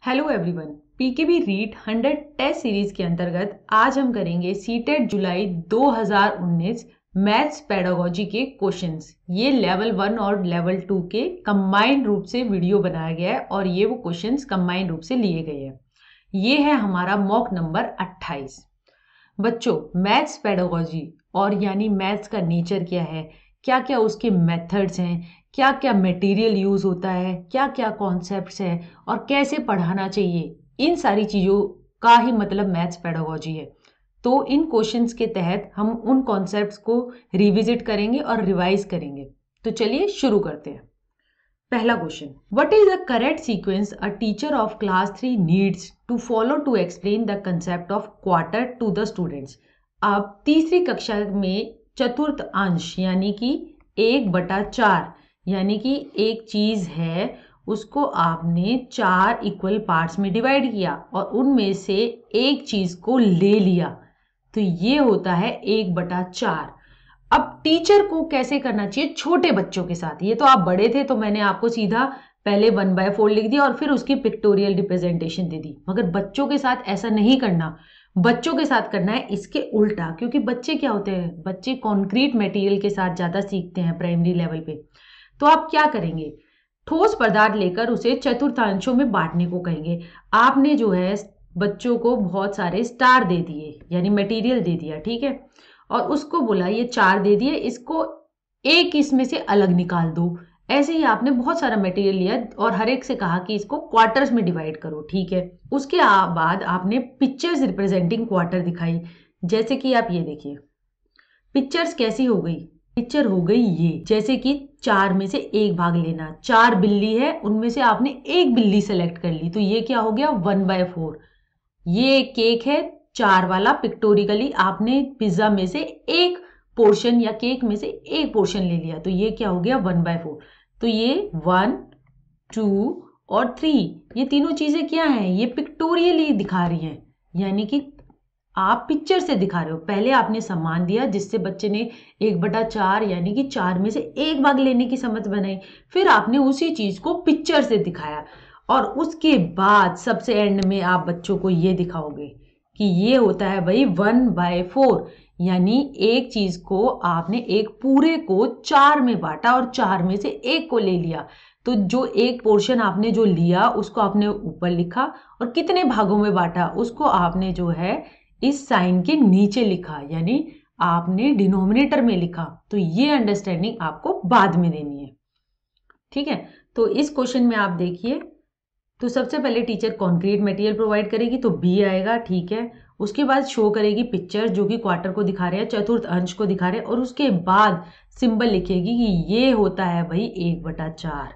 Hello everyone, PKB REET 100 test series के अंतर्गत आज हम करेंगे सीटेट जुलाई 2019 मैथ्स पेडागोजी के क्वेश्चंस। ये लेवल 1 और लेवल 2 के कंबाइंड रूप से वीडियो बनाया गया है और ये वो क्वेश्चंस कंबाइंड रूप से लिए गए हैं। ये है हमारा मॉक नंबर 28। बच्चों, मैथ्स पेडागोजी और यानी मैथ्स का नेचर क्या है, क्या क्या उसके मेथड्स हैं, क्या क्या मटेरियल यूज होता है, क्या क्या कॉन्सेप्ट्स है और कैसे पढ़ाना चाहिए, इन सारी चीज़ों का ही मतलब मैथ्स पेडागोजी है। तो इन क्वेश्चंस के तहत हम उन कॉन्सेप्ट्स को रिविजिट करेंगे और रिवाइज करेंगे। तो चलिए शुरू करते हैं। पहला question, what is the correct sequence a teacher of class 3 needs to follow to explain the concept of quarter to the students. अब तीसरी कक्षा में चतुर्थ अंश यानी कि 1/4 यानी कि एक चीज है उसको आपने 4 इक्वल पार्ट्स में डिवाइड किया और उनमें से एक चीज को ले लिया, तो ये होता है 1/4। अब टीचर को कैसे करना चाहिए छोटे बच्चों के साथ। ये तो आप बड़े थे तो मैंने आपको सीधा पहले 1/4 लिख दिया और फिर उसकी पिक्टोरियल रिप्रेजेंटेशन दे दी, मगर बच्चों के साथ ऐसा नहीं करना। बच्चों के साथ करना है इसके उल्टा, क्योंकि बच्चे क्या होते हैं, बच्चे कॉन्क्रीट मटेरियल के साथ ज्यादा सीखते हैं प्राइमरी लेवल पे। तो आप क्या करेंगे, ठोस पदार्थ लेकर उसे चतुर्थांशों में बांटने को कहेंगे। आपने जो है बच्चों को बहुत सारे स्टार दे दिए यानी मटेरियल दे दिया, ठीक है, और उसको बोला ये 4 दे दिए, इसको एक इसमें से अलग निकाल दो। ऐसे ही आपने बहुत सारा मटेरियल लिया और हर एक से कहा कि इसको क्वार्टर्स में डिवाइड करो, ठीक है। उसके बाद आपने पिक्चर्स रिप्रेजेंटिंग क्वार्टर दिखाई, जैसे कि आप ये देखिए पिक्चर्स कैसी हो गई। पिक्चर हो गई ये, जैसे कि 4 में से एक भाग लेना, 4 बिल्ली है उनमें से आपने एक बिल्ली सेलेक्ट कर ली, तो ये क्या हो गया 1/4। ये केक है 4 वाला, पिक्टोरिकली आपने पिज्जा में से एक पोर्शन या केक में से एक पोर्शन ले लिया, तो ये क्या हो गया 1/4। तो ये 1, 2 और 3 ये तीनों चीजें क्या हैं, ये पिक्टोरियली दिखा रही हैं, यानी कि आप पिक्चर से दिखा रहे हो। पहले आपने सम्मान दिया जिससे बच्चे ने 1/4 यानी कि 4 में से एक भाग लेने की समझ बनाई, फिर आपने उसी चीज को पिक्चर से दिखाया और उसके बाद सबसे एंड में आप बच्चों को ये दिखाओगे कि ये होता है भाई 1/4, यानी एक चीज को आपने एक पूरे को 4 में बांटा और 4 में से एक को ले लिया। तो जो एक पोर्शन आपने जो लिया उसको आपने ऊपर लिखा और कितने भागों में बांटा उसको आपने जो है इस साइन के नीचे लिखा, यानी आपने डिनोमिनेटर में लिखा। तो ये अंडरस्टैंडिंग आपको बाद में देनी है, ठीक है। तो इस क्वेश्चन में आप देखिए, तो सबसे पहले टीचर कॉन्क्रीट मटेरियल प्रोवाइड करेगी तो बी आएगा, ठीक है। उसके बाद शो करेगी पिक्चर जो कि क्वार्टर को दिखा रहे हैं, चतुर्थ अंश को दिखा रहे हैं, और उसके बाद सिंबल लिखेगी कि ये होता है भाई 1/4,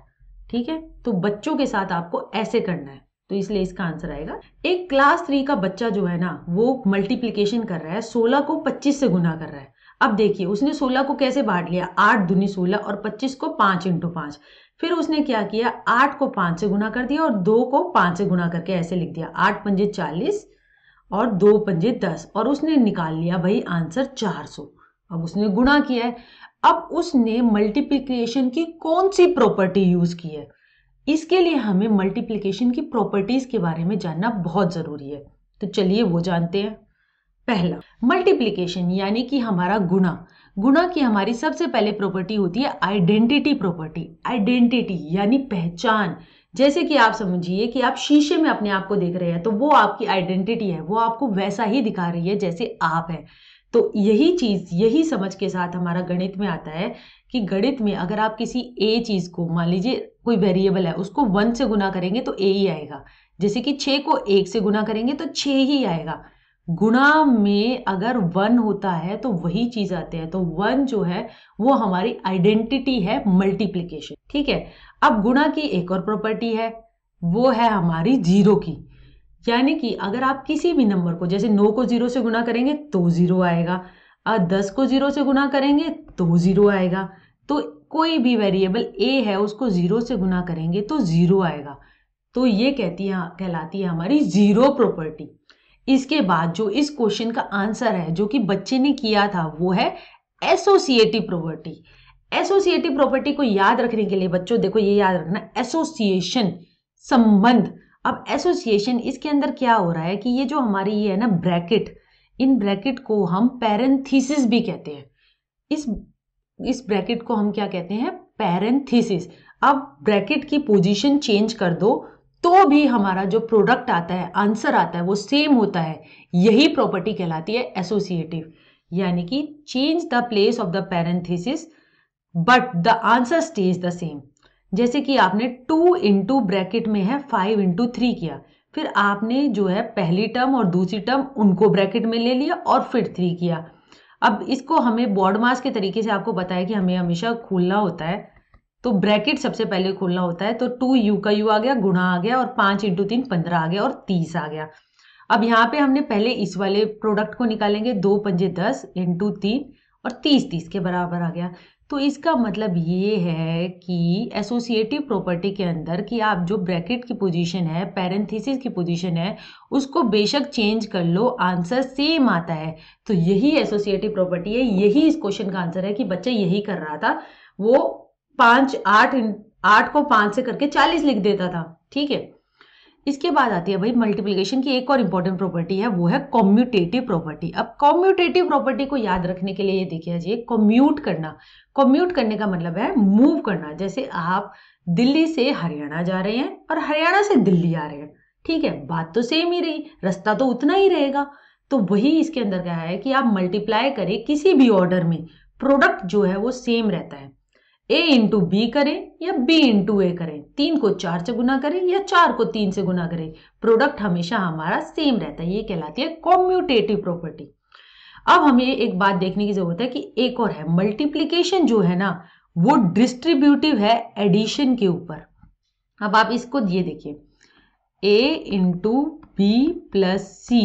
ठीक है। तो बच्चों के साथ आपको ऐसे करना है, तो इसलिए इसका आंसर आएगा। एक क्लास 3 का बच्चा जो है ना वो मल्टीप्लिकेशन कर रहा है, 16 को 25 से गुना कर रहा है। अब देखिए उसने 16 को कैसे बांट लिया, 8 दूनी 16 और 25 को 5 × 5। फिर उसने क्या किया, 8 को 5 से गुना कर दिया और 2 को 5 से गुना करके ऐसे लिख दिया, 8 पंजे 40 और 2 पंजे 10, और उसने निकाल लिया भाई आंसर 400। अब उसने गुणा किया है, अब उसने मल्टीप्लिकेशन की कौन सी प्रॉपर्टी यूज की है, इसके लिए हमें मल्टीप्लिकेशन की प्रॉपर्टीज के बारे में जानना बहुत जरूरी है। तो चलिए वो जानते हैं। पहला, मल्टीप्लिकेशन यानी कि हमारा गुणा। गुणा की हमारी सबसे पहले प्रॉपर्टी होती है आइडेंटिटी प्रॉपर्टी। आइडेंटिटी यानी पहचान। जैसे कि आप समझिए कि आप शीशे में अपने आप को देख रहे हैं तो वो आपकी आइडेंटिटी है, वो आपको वैसा ही दिखा रही है जैसे आप है। तो यही चीज, यही समझ के साथ हमारा गणित में आता है कि गणित में अगर आप किसी ए चीज को, मान लीजिए कोई वेरिएबल है, उसको 1 से गुना करेंगे तो ए ही आएगा। जैसे कि 6 को 1 से गुना करेंगे तो 6 ही आएगा। गुणा में अगर 1 होता है तो वही चीज आते हैं, तो 1 जो है वो हमारी आइडेंटिटी है मल्टीप्लिकेशन, ठीक है। अब गुणा की एक और प्रॉपर्टी है, वो है हमारी 0 की, यानी कि अगर आप किसी भी नंबर को, जैसे 9 को 0 से गुणा करेंगे तो 0 आएगा, और 10 को 0 से गुणा करेंगे तो 0 आएगा। तो कोई भी वेरिएबल a है उसको 0 से गुणा करेंगे तो 0 आएगा। तो ये कहलाती है हमारी 0 प्रॉपर्टी। इसके बाद जो इस क्वेश्चन का आंसर है जो कि बच्चे ने किया था वो है एसोसिएटिव प्रॉपर्टी। एसोसिएटिव प्रॉपर्टी को याद रखने के लिए बच्चों देखो ये याद रखना, एसोसिएशन संबंध। अब एसोसिएशन, इसके अंदर क्या हो रहा है कि ये जो हमारी ये है ना ब्रैकेट, इन ब्रैकेट को हम पैरेंथेसिस भी कहते हैं। इस ब्रैकेट को हम क्या कहते हैं? पैरेंथेसिस। अब ब्रैकेट की पोजीशन चेंज कर दो तो भी हमारा जो प्रोडक्ट आता है, आंसर आता है, वो सेम होता है। यही प्रॉपर्टी कहलाती है एसोसिएटिव। यानी कि change the place of the parenthesis but the answer stage the same. जैसे कि आपने 2 इंटू ब्रैकेट में है 5 इंटू 3 किया, फिर आपने जो है पहली टर्म और दूसरी टर्म उनको ब्रैकेट में ले लिया और फिर 3 किया। अब इसको हमें बॉड मास के तरीके से आपको पता है कि हमें हमेशा खोलना होता है, तो ब्रैकेट सबसे पहले खोलना होता है। तो 2u का u आ गया, गुणा आ गया, और 5 इंटू 3 15 आ गया, और 30 आ गया। अब यहाँ पे हमने पहले इस वाले प्रोडक्ट को निकालेंगे, 2 पंजे 10 इंटू 3 और 30 के बराबर आ गया। तो इसका मतलब ये है कि एसोसिएटिव प्रॉपर्टी के अंदर कि आप जो ब्रैकेट की पोजीशन है, पैरेंथेसिस की पोजीशन है, उसको बेशक चेंज कर लो, आंसर सेम आता है। तो यही एसोसिएटिव प्रॉपर्टी है, यही इस क्वेश्चन का आंसर है कि बच्चा यही कर रहा था। वो 8 को 5 से करके 40 लिख देता था। ठीक है, इसके बाद आती है भाई मल्टीप्लिकेशन की एक और इंपॉर्टेंट प्रॉपर्टी है, वो है कॉम्यूटेटिव प्रॉपर्टी। अब कॉम्यूटेटिव प्रॉपर्टी को याद रखने के लिए ये देखिए, कॉम्यूट करना। कॉम्यूट करने का मतलब है मूव करना। जैसे आप दिल्ली से हरियाणा जा रहे हैं और हरियाणा से दिल्ली आ रहे हैं, ठीक है, बात तो सेम ही रही, रास्ता तो उतना ही रहेगा। तो वही इसके अंदर क्या है कि आप मल्टीप्लाई करें किसी भी ऑर्डर में, प्रोडक्ट जो है वो सेम रहता है। a इंटू बी करें या b इंटू ए करें, 3 को 4 से गुना करें या 4 को 3 से गुना करें, प्रोडक्ट हमेशा हमारा सेम रहता है। ये कहलाती है कॉम्यूटेटिव प्रॉपर्टी। अब हमें एक बात देखने की जरूरत है कि एक और है, मल्टीप्लिकेशन जो है ना वो डिस्ट्रीब्यूटिव है एडिशन के ऊपर। अब आप इसको ये देखिए, a into B plus C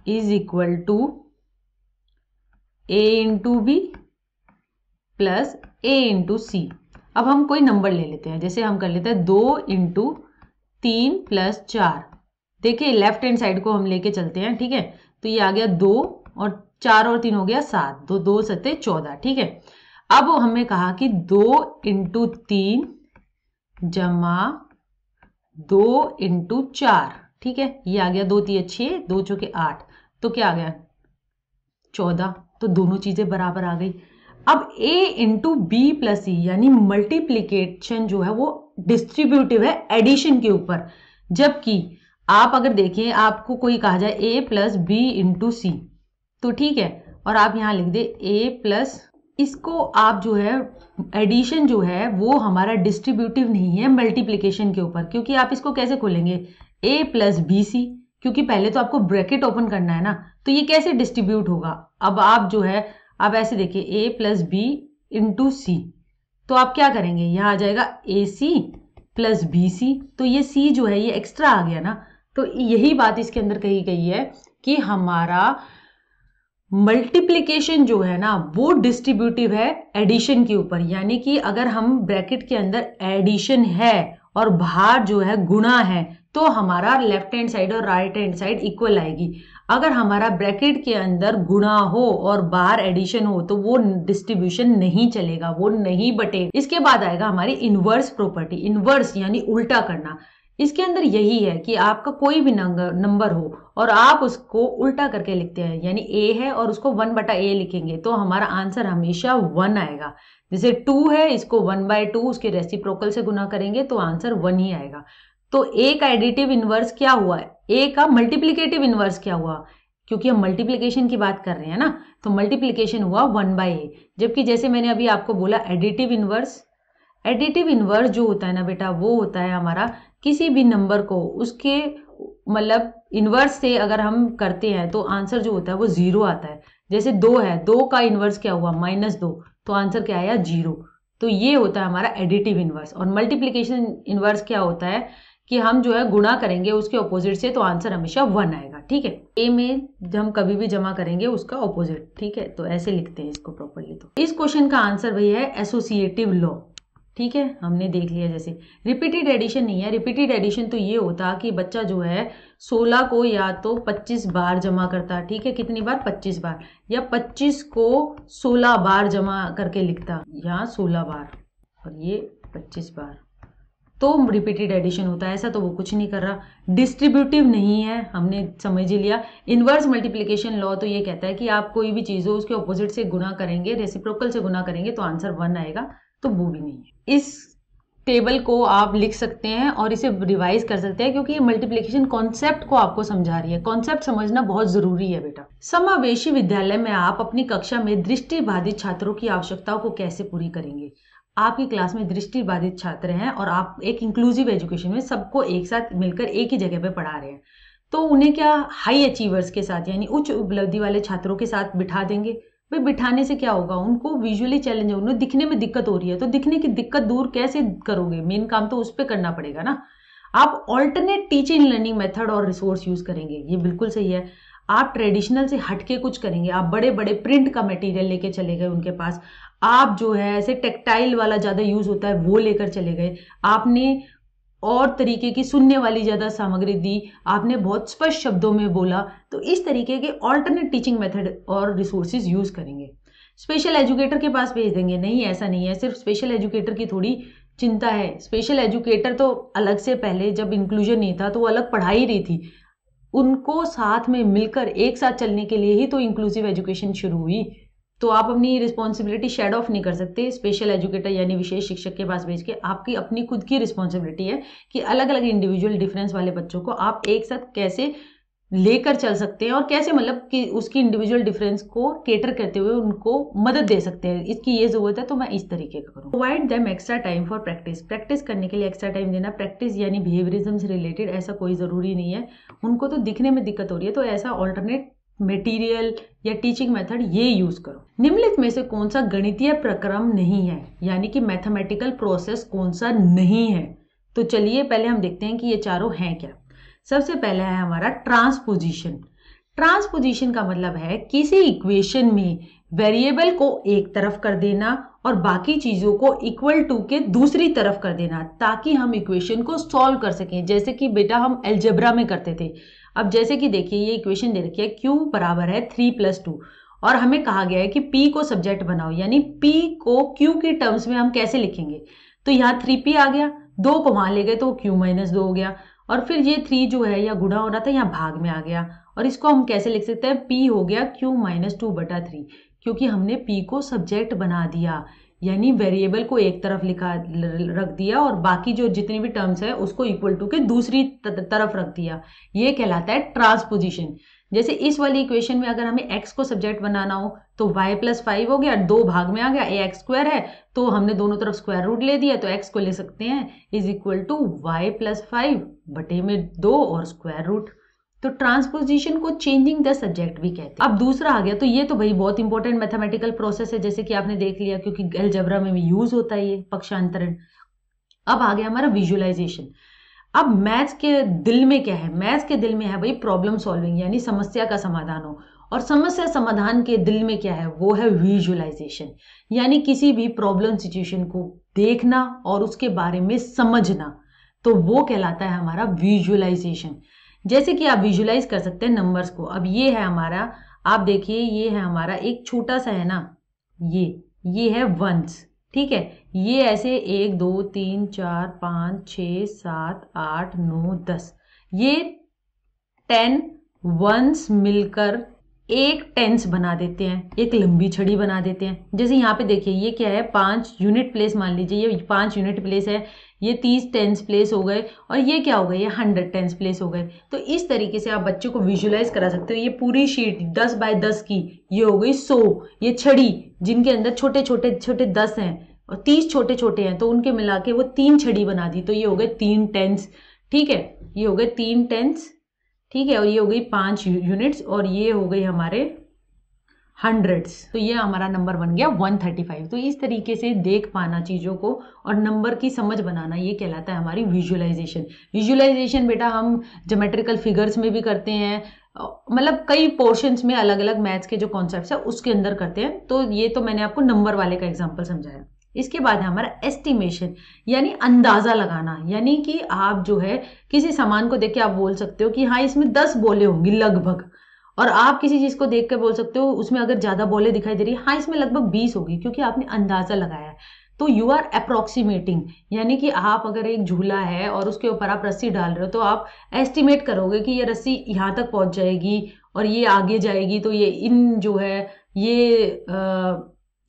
is equal to a into B plus a into C. अब हम कोई नंबर ले लेते हैं, जैसे हम कर लेते हैं 2 इंटू 3 प्लस 4। देखिए लेफ्ट हैंड साइड को हम लेके चलते हैं, ठीक है, तो ये आ गया 2 और 4 और 3 हो गया 7, 2 2 7 14, ठीक है। अब हमें कहा कि 2 इंटू 3 जमा 2 इंटू 4, ठीक है, ये आ गया 2 3 6, 2 चौके 8, तो क्या आ गया 14। तो दोनों चीजें बराबर आ गई। अब a इंटू बी प्लस सी यानी मल्टीप्लीकेशन जो है वो डिस्ट्रीब्यूटिव है एडिशन के ऊपर। जबकि आप अगर देखें, आपको कोई कहा जाए a प्लस बी इंटू सी, तो ठीक है, और आप यहां लिख दे a प्लस, इसको आप जो है एडिशन जो है वो हमारा डिस्ट्रीब्यूटिव नहीं है मल्टीप्लीकेशन के ऊपर। क्योंकि आप इसको कैसे खोलेंगे, a प्लस बी सी, क्योंकि पहले तो आपको ब्रैकेट ओपन करना है ना, तो ये कैसे डिस्ट्रीब्यूट होगा। अब आप जो है आप ऐसे देखिए a प्लस बी इंटू सी, तो आप क्या करेंगे, यहां आ जाएगा ए सी प्लस बी सी, तो ये c जो है ये एक्स्ट्रा आ गया ना। तो यही बात इसके अंदर कही गई है कि हमारा मल्टीप्लिकेशन जो है ना वो डिस्ट्रीब्यूटिव है एडिशन के ऊपर। यानी कि अगर हम ब्रैकेट के अंदर एडिशन है और बाहर जो है गुणा है, तो हमारा लेफ्ट हैंड साइड और राइट हैंड साइड इक्वल आएगी। अगर हमारा ब्रैकेट के अंदर गुणा हो और बाहर एडिशन हो तो वो डिस्ट्रीब्यूशन नहीं चलेगा, वो नहीं बटेगा। इसके बाद आएगा हमारी इनवर्स प्रॉपर्टी। इनवर्स यानी उल्टा करना। इसके अंदर यही है कि आपका कोई भी नंबर हो और आप उसको उल्टा करके लिखते हैं, यानी a है और उसको 1/a लिखेंगे, तो हमारा आंसर हमेशा 1 आएगा। जैसे 2 है, इसको 1/2 उसके रेसिप्रोकल से गुना करेंगे तो आंसर 1 ही आएगा। तो a का एडिटिव इनवर्स क्या हुआ, a का मल्टीप्लिकेटिव इनवर्स क्या हुआ, क्योंकि हम मल्टीप्लिकेशन की बात कर रहे हैं ना, तो मल्टीप्लिकेशन हुआ 1/a। जबकि जैसे मैंने अभी आपको बोला एडिटिव इनवर्स, एडिटिव इनवर्स जो होता है ना बेटा, वो होता है हमारा किसी भी नंबर को उसके मतलब इनवर्स से अगर हम करते हैं तो आंसर जो होता है वो 0 आता है। जैसे 2 है, 2 का इनवर्स क्या हुआ -2, तो आंसर क्या आया 0। तो ये होता है हमारा एडिटिव इनवर्स। और मल्टीप्लिकेशन इनवर्स क्या होता है कि हम जो है गुणा करेंगे उसके ऑपोजिट से, तो आंसर हमेशा 1 आएगा। ठीक है, ए में हम कभी भी जमा करेंगे उसका ऑपोजिट। ठीक है, तो ऐसे लिखते हैं इसको प्रॉपर्ली। तो इस क्वेश्चन का आंसर वही है एसोसिएटिव लॉ। ठीक है, हमने देख लिया। जैसे रिपीटेड एडिशन नहीं है। रिपीटेड एडिशन तो ये होता कि बच्चा जो है 16 को या तो 25 बार जमा करता, ठीक है, कितनी बार 25 बार, या 25 को 16 बार जमा करके लिखता, यहाँ 16 बार और ये 25 बार। तो रिपीटेड एडिशन होता है, ऐसा तो वो कुछ नहीं कर रहा। डिस्ट्रीब्यूटिव नहीं है, हमने समझ ही लिया। इनवर्स मल्टीप्लिकेशन लॉ तो ये कहता है कि आप कोई भी चीज़ हो उसके ऑपोजिट से गुना करेंगे, रेसिप्रोकल से गुना करेंगे तो आंसर 1 आएगा, तो वो भी नहीं है। इस टेबल को आप लिख सकते हैं और इसे रिवाइज कर सकते हैं, क्योंकि ये मल्टीप्लिकेशन कॉन्सेप्ट को आपको समझा रही है। कॉन्सेप्ट समझना बहुत जरूरी है बेटा। समावेशी विद्यालय में आप अपनी कक्षा में दृष्टिबाधित छात्रों की आवश्यकताओं को कैसे पूरी करेंगे। आपकी क्लास में दृष्टिबाधित छात्र हैं और आप एक इंक्लूसिव एजुकेशन में सबको एक साथ मिलकर एक ही जगह पे पढ़ा रहे हैं, तो उन्हें क्या हाई अचीवर्स के साथ यानी उच्च उपलब्धि वाले छात्रों के साथ बिठा देंगे? भाई बिठाने से क्या होगा, उनको विजुअली चैलेंज है, उन्हें दिखने में दिक्कत हो रही है, तो दिखने की दिक्कत दूर कैसे करोगे? मेन काम तो उस पर करना पड़ेगा ना। आप ऑल्टरनेट टीचिंग लर्निंग मेथड और रिसोर्स यूज करेंगे, ये बिल्कुल सही है। आप ट्रेडिशनल से हटके कुछ करेंगे, आप बड़े बड़े प्रिंट का मटेरियल लेके चले गए उनके पास, आप जो है ऐसे टेक्टाइल वाला ज्यादा यूज होता है वो लेकर चले गए, आपने और तरीके की सुनने वाली ज्यादा सामग्री दी, आपने बहुत स्पष्ट शब्दों में बोला, तो इस तरीके के ऑल्टरनेट टीचिंग मेथड और रिसोर्सेज यूज करेंगे। स्पेशल एजुकेटर के पास भेज देंगे? नहीं, ऐसा नहीं है। सिर्फ स्पेशल एजुकेटर की थोड़ी चिंता है। स्पेशल एजुकेटर तो अलग से पहले जब इंक्लूजन नहीं था तो वो अलग पढ़ा ही रही थी, उनको साथ में मिलकर एक साथ चलने के लिए ही तो इंक्लूसिव एजुकेशन शुरू हुई। तो आप अपनी रिस्पॉन्सिबिलिटी शेड ऑफ नहीं कर सकते स्पेशल एजुकेटर यानी विशेष शिक्षक के पास भेज के। आपकी अपनी खुद की रिस्पॉन्सिबिलिटी है कि अलग अलग इंडिविजुअल डिफरेंस वाले बच्चों को आप एक साथ कैसे लेकर चल सकते हैं और कैसे मतलब कि उसकी इंडिविजुअल डिफरेंस को केटर करते हुए उनको मदद दे सकते हैं। इसकी ये जरूरत है तो मैं इस तरीके का करूँ। Provide them extra time for practice. Practice करने के लिए एक्स्ट्रा टाइम देना। प्रैक्टिस यानी बिहेवियरिज्म से रिलेटेड ऐसा कोई जरूरी नहीं है, उनको तो दिखने में दिक्कत हो रही है तो ऐसा ऑल्टरनेट मटेरियल या टीचिंग मेथड ये यूज करो। निम्नलिखित में से कौन सा गणितीय प्रक्रम नहीं है, यानी कि मैथमेटिकल प्रोसेस कौन सा नहीं है? तो चलिए पहले हम देखते हैं कि ये चारों हैं क्या। सबसे पहला है हमारा ट्रांसपोजिशन। ट्रांसपोजिशन का मतलब है किसी इक्वेशन में वेरिएबल को एक तरफ कर देना और बाकी चीजों को इक्वल टू के दूसरी तरफ कर देना, ताकि हम इक्वेशन को सॉल्व कर सकें, जैसे कि बेटा हम अलजेब्रा में करते थे। अब जैसे कि देखिए ये इक्वेशन दे रखी है, q बराबर है 3+2 और हमें कहा गया है कि p को सब्जेक्ट बनाओ, यानी p को q के टर्म्स में हम कैसे लिखेंगे। तो यहाँ 3p आ गया, 2 को वहां ले गए तो q-2 हो गया, और फिर ये 3 जो है या गुणा हो रहा था यहाँ भाग में आ गया, और इसको हम कैसे लिख सकते हैं, p हो गया q-2/3, क्योंकि हमने p को सब्जेक्ट बना दिया, यानी वेरिएबल को एक तरफ रख दिया और बाकी जो जितने भी टर्म्स है उसको इक्वल टू के दूसरी तरफ रख दिया। ये कहलाता है ट्रांसपोजिशन। जैसे इस वाली इक्वेशन में अगर हमें x को सब्जेक्ट बनाना हो तो y+5 हो गया, 2 भाग में आ गया, ax² है तो हमने दोनों तरफ स्क्वायर रूट ले दिया, तो x को ले सकते हैं y+5/2 और स्क्वायर रूट। तो ट्रांसपोजिशन को चेंजिंग द सब्जेक्ट भी कहते हैं। अब दूसरा आ गया, तो ये तो भाई बहुत इंपॉर्टेंट मैथमेटिकल प्रोसेस है, जैसे कि आपने देख लिया, क्योंकि अलजेब्रा में भी यूज होता है ये पक्षांतरण। अब आ गया हमारा विजुअलाइजेशन। अब मैथ्स के दिल में क्या है? मैथ्स के दिल में है भाई प्रॉब्लम सॉल्विंग, यानी समस्या का समाधान हो, और समस्या समाधान के दिल में क्या है? वो है विजुअलाइजेशन, यानी किसी भी प्रॉब्लम सिचुएशन को देखना और उसके बारे में समझना, तो वो कहलाता है हमारा विजुअलाइजेशन। जैसे कि आप विजुअलाइज कर सकते हैं नंबर्स को। अब ये है हमारा, आप देखिए ये है हमारा एक छोटा सा है ना, ये है वंस, ठीक है। ये ऐसे 1 2 3 4 5 6 7 8 9 10, ये 10 वंस मिलकर एक टेंस बना देते हैं, एक लंबी छड़ी बना देते हैं। जैसे यहाँ पे देखिए ये क्या है, 5 यूनिट प्लेस, मान लीजिए ये 5 यूनिट प्लेस है, ये 30 टेंस प्लेस हो गए, और ये क्या हो गए, ये 100 टेंस प्लेस हो गए। तो इस तरीके से आप बच्चों को विजुअलाइज करा सकते हो। ये पूरी शीट 10 बाय 10 की, ये हो गई 100, ये छड़ी जिनके अंदर छोटे छोटे 10 हैं और 30 छोटे छोटे हैं, तो उनके मिला के वो 3 छड़ी बना दी, तो ये हो गए 3 टेंस, ठीक है। ये हो गए 3 टेंस, ठीक है, और ये हो गई 5 यूनिट्स, और ये हो गई हमारे हंड्रेड्स। तो ये हमारा नंबर बन गया 135। तो इस तरीके से देख पाना चीजों को और नंबर की समझ बनाना, ये कहलाता है हमारी विजुअलाइजेशन। विजुअलाइजेशन बेटा हम ज्योमेट्रिकल फिगर्स में भी करते हैं, मतलब कई पोर्शंस में अलग अलग मैथ्स के जो कॉन्सेप्ट्स है उसके अंदर करते हैं। तो ये तो मैंने आपको नंबर वाले का एग्जाम्पल समझाया। इसके बाद है हमारा एस्टिमेशन, यानी अंदाजा लगाना, यानी कि आप जो है किसी सामान को देख के आप बोल सकते हो कि हाँ इसमें 10 बॉलें होंगी लगभग, और आप किसी चीज को देख कर बोल सकते हो उसमें अगर ज्यादा बॉलें दिखाई दे रही है, हाँ इसमें लगभग 20 होगी, क्योंकि आपने अंदाजा लगाया है। तो यू आर अप्रोक्सीमेटिंग, यानी कि आप अगर एक झूला है और उसके ऊपर आप रस्सी डाल रहे हो तो आप एस्टिमेट करोगे कि ये रस्सी यहाँ तक पहुंच जाएगी और ये आगे जाएगी, तो ये इन जो है ये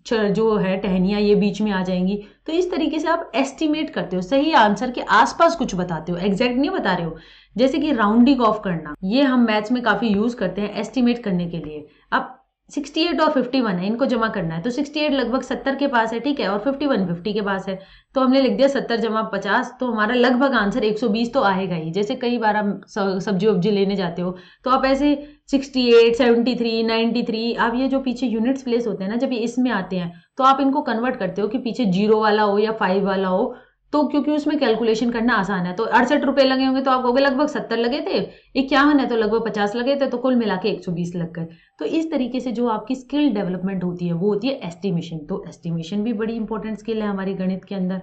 जो है टहनियाँ ये बीच में आ जाएंगी। तो इस तरीके से आप एस्टिमेट करते हो, सही आंसर के आसपास कुछ बताते हो, एग्जैक्ट नहीं बता रहे हो। जैसे कि राउंडिंग ऑफ करना, ये हम मैथ्स में काफी यूज करते हैं एस्टिमेट करने के लिए। अब 68 और 51 है, इनको जमा करना है, तो 68 लगभग 70 के पास है, ठीक है, और 51 50 के पास है, तो हमने लिख दिया 70 जमा 50, तो हमारा लगभग आंसर 120 तो आएगा ही। जैसे कई बार हम सब्जी वब्जी लेने जाते हो तो आप ऐसे 68 73 93, आप ये जो पीछे यूनिट्स प्लेस होते हैं ना, जब ये इसमें आते हैं तो आप इनको कन्वर्ट करते हो कि पीछे 0 वाला हो या 5 वाला हो, तो क्योंकि उसमें कैलकुलेशन करना आसान है। तो 68 रुपए लगे होंगे तो आप कहोगे लगभग 70 लगे थे, 51 है तो लगभग 50 लगे थे, तो कुल मिला के 120 लग गए। तो इस तरीके से जो आपकी स्किल डेवलपमेंट होती है वो होती है एस्टिमेशन। तो एस्टिमेशन भी बड़ी इंपॉर्टेंट स्किल है हमारी गणित के अंदर।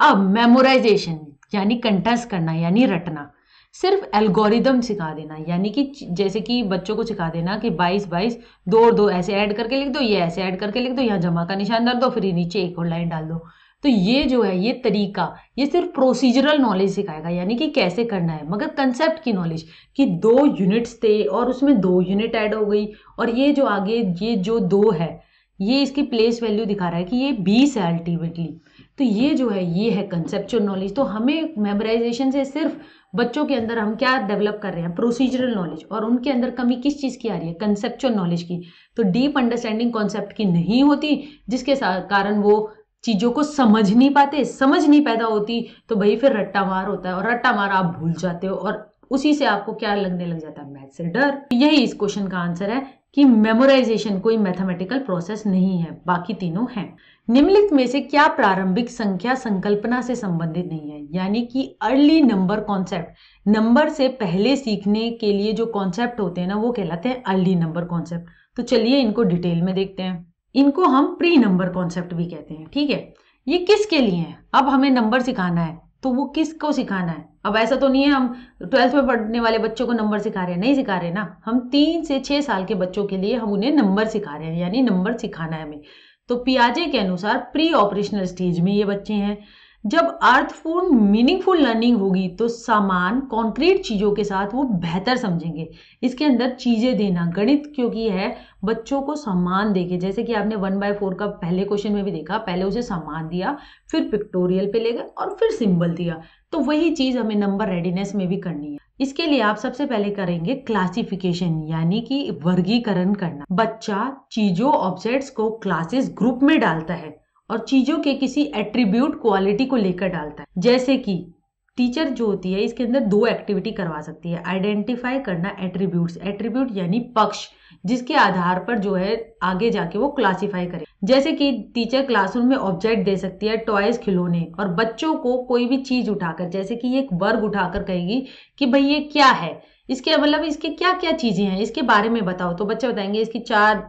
अब मेमोराइजेशन यानी कंठस्थ करना यानी रटना, सिर्फ एल्गोरिदम सिखा देना, यानी कि जैसे कि बच्चों को सिखा देना कि 22 22 2 और 2 ऐसे ऐड करके लिख दो, ये ऐसे ऐड करके लिख दो, यहाँ जमा का निशान डाल दो, फिर नीचे एक और लाइन डाल दो। तो ये जो है ये तरीका, ये सिर्फ प्रोसीजरल नॉलेज सिखाएगा, यानी कि कैसे करना है, मगर कंसेप्ट की नॉलेज कि 2 यूनिट्स थे और उसमें 2 यूनिट ऐड हो गई, और ये जो आगे ये जो 2 है ये इसकी प्लेस वैल्यू दिखा रहा है कि ये 20 है अल्टीमेटली। तो ये जो है ये है कंसेप्चुअल नॉलेज। तो हमें मेमोराइजेशन से सिर्फ बच्चों के अंदर हम क्या डेवलप कर रहे हैं, प्रोसीजरल नॉलेज, और उनके अंदर कमी किस चीज की आ रही है, कंसेप्चुअल नॉलेज की। तो डीप अंडरस्टैंडिंग कॉन्सेप्ट की नहीं होती, जिसके कारण वो चीजों को समझ नहीं पाते, समझ नहीं पैदा होती, तो भाई फिर रट्टा मार होता है, और रट्टा मार आप भूल जाते हो, और उसी से आपको क्या लगने लग जाता है, मैथ से डर। यही इस क्वेश्चन का आंसर है कि मेमोराइजेशन कोई मैथमेटिकल प्रोसेस नहीं है, बाकी तीनों हैं। निम्नलिखित में से क्या प्रारंभिक संख्या संकल्पना से संबंधित नहीं है, यानी कि अर्ली नंबर कॉन्सेप्ट, नंबर से पहले सीखने के लिए जो कॉन्सेप्ट होते हैं ना वो कहलाते हैं अर्ली नंबर कॉन्सेप्ट। तो चलिए इनको डिटेल में देखते हैं। इनको हम प्री नंबर कॉन्सेप्ट भी कहते हैं, ठीक है। ये किसके लिए है, अब हमें नंबर सिखाना है तो वो किसको सिखाना है। अब ऐसा तो नहीं है हम 12th में पढ़ने वाले बच्चों को नंबर सिखा रहे हैं, नहीं सिखा रहे ना, हम 3 से 6 साल के बच्चों के लिए हम उन्हें नंबर सिखा रहे हैं, यानी नंबर सिखाना है हमें। तो पियाजे के अनुसार प्री ऑपरेशनल स्टेज में ये बच्चे हैं। जब अर्थपूर्ण मीनिंगफुल लर्निंग होगी तो सामान कॉन्क्रीट चीजों के साथ वो बेहतर समझेंगे। इसके अंदर चीजें देना, गणित क्योंकि है बच्चों को सम्मान देके, जैसे कि आपने 1/4 का पहले क्वेश्चन में भी देखा, पहले उसे सम्मान दिया, फिर पिक्टोरियल पे ले गए और फिर सिंबल दिया। तो वही चीज हमें नंबर रेडीनेस में भी करनी है। इसके लिए आप सबसे पहले करेंगे क्लासिफिकेशन, यानी कि वर्गीकरण करना। बच्चा चीजों ऑब्जेक्ट्स को क्लासेस ग्रुप में डालता है और चीजों के किसी एट्रीब्यूट क्वालिटी को लेकर डालता है। जैसे कि टीचर जो होती है इसके अंदर 2 एक्टिविटी करवा सकती है, आइडेंटिफाई करना एट्रीब्यूट्स, एट्रीब्यूट यानी पक्ष, जिसके आधार पर जो है आगे जाके वो क्लासिफाई करे। जैसे कि टीचर क्लासरूम में ऑब्जेक्ट दे सकती है, टॉयज, खिलौने, और बच्चों को कोई भी चीज उठाकर, जैसे कि एक वर्ग उठाकर कहेगी कि भाई ये क्या है, इसके मतलब इसके क्या क्या चीजें हैं, इसके बारे में बताओ। तो बच्चे बताएंगे इसकी 4,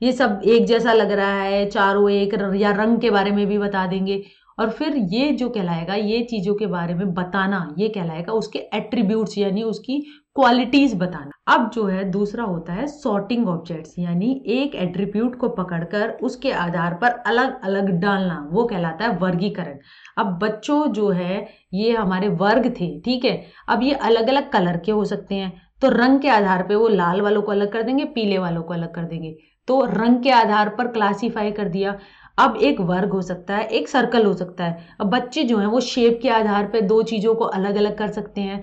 ये सब एक जैसा लग रहा है, चारों एक, या रंग के बारे में भी बता देंगे। और फिर ये जो कहलाएगा, ये चीजों के बारे में बताना, ये कहलाएगा उसके एट्रीब्यूट्स यानी उसकी क्वालिटीज बताना। अब जो है दूसरा होता है सॉर्टिंग ऑब्जेक्ट्स, यानी एक एट्रीब्यूट को पकड़कर उसके आधार पर अलग अलग डालना, वो कहलाता है वर्गीकरण। अब बच्चों जो है ये हमारे वर्ग थे, ठीक है, अब ये अलग अलग कलर के हो सकते हैं, तो रंग के आधार पे वो लाल वालों को अलग कर देंगे, पीले वालों को अलग कर देंगे, तो रंग के आधार पर क्लासीफाई कर दिया। अब एक वर्ग हो सकता है, एक सर्कल हो सकता है। अब बच्चे जो हैं वो शेप के आधार पे 2 चीजों को अलग अलग कर सकते हैं।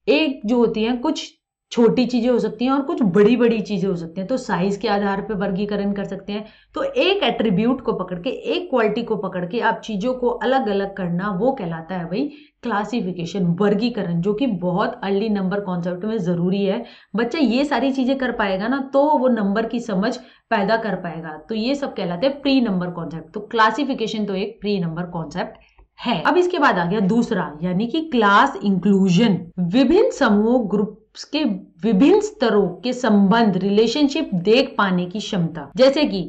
एक जो होती है कुछ छोटी चीजें हो सकती हैं और कुछ बड़ी बड़ी चीजें हो सकती हैं, तो साइज के आधार पे वर्गीकरण कर सकते हैं। तो एक एट्रीब्यूट को पकड़ के, एक क्वालिटी को पकड़ के आप चीजों को अलग अलग करना, वो कहलाता है भाई क्लासिफिकेशन, वर्गीकरण, जो कि बहुत अर्ली नंबर कॉन्सेप्ट में जरूरी है। बच्चा ये सारी चीजें कर पाएगा ना तो वो नंबर की समझ पैदा कर पाएगा। तो ये सब कहलाते हैं प्री नंबर कॉन्सेप्ट। तो क्लासिफिकेशन तो एक प्री नंबर कॉन्सेप्ट है। अब इसके बाद आ गया दूसरा, यानी कि क्लास इंक्लूजन। विभिन्न समूह ग्रुप्स के विभिन्न स्तरों के संबंध, रिलेशनशिप देख पाने की क्षमता। जैसे कि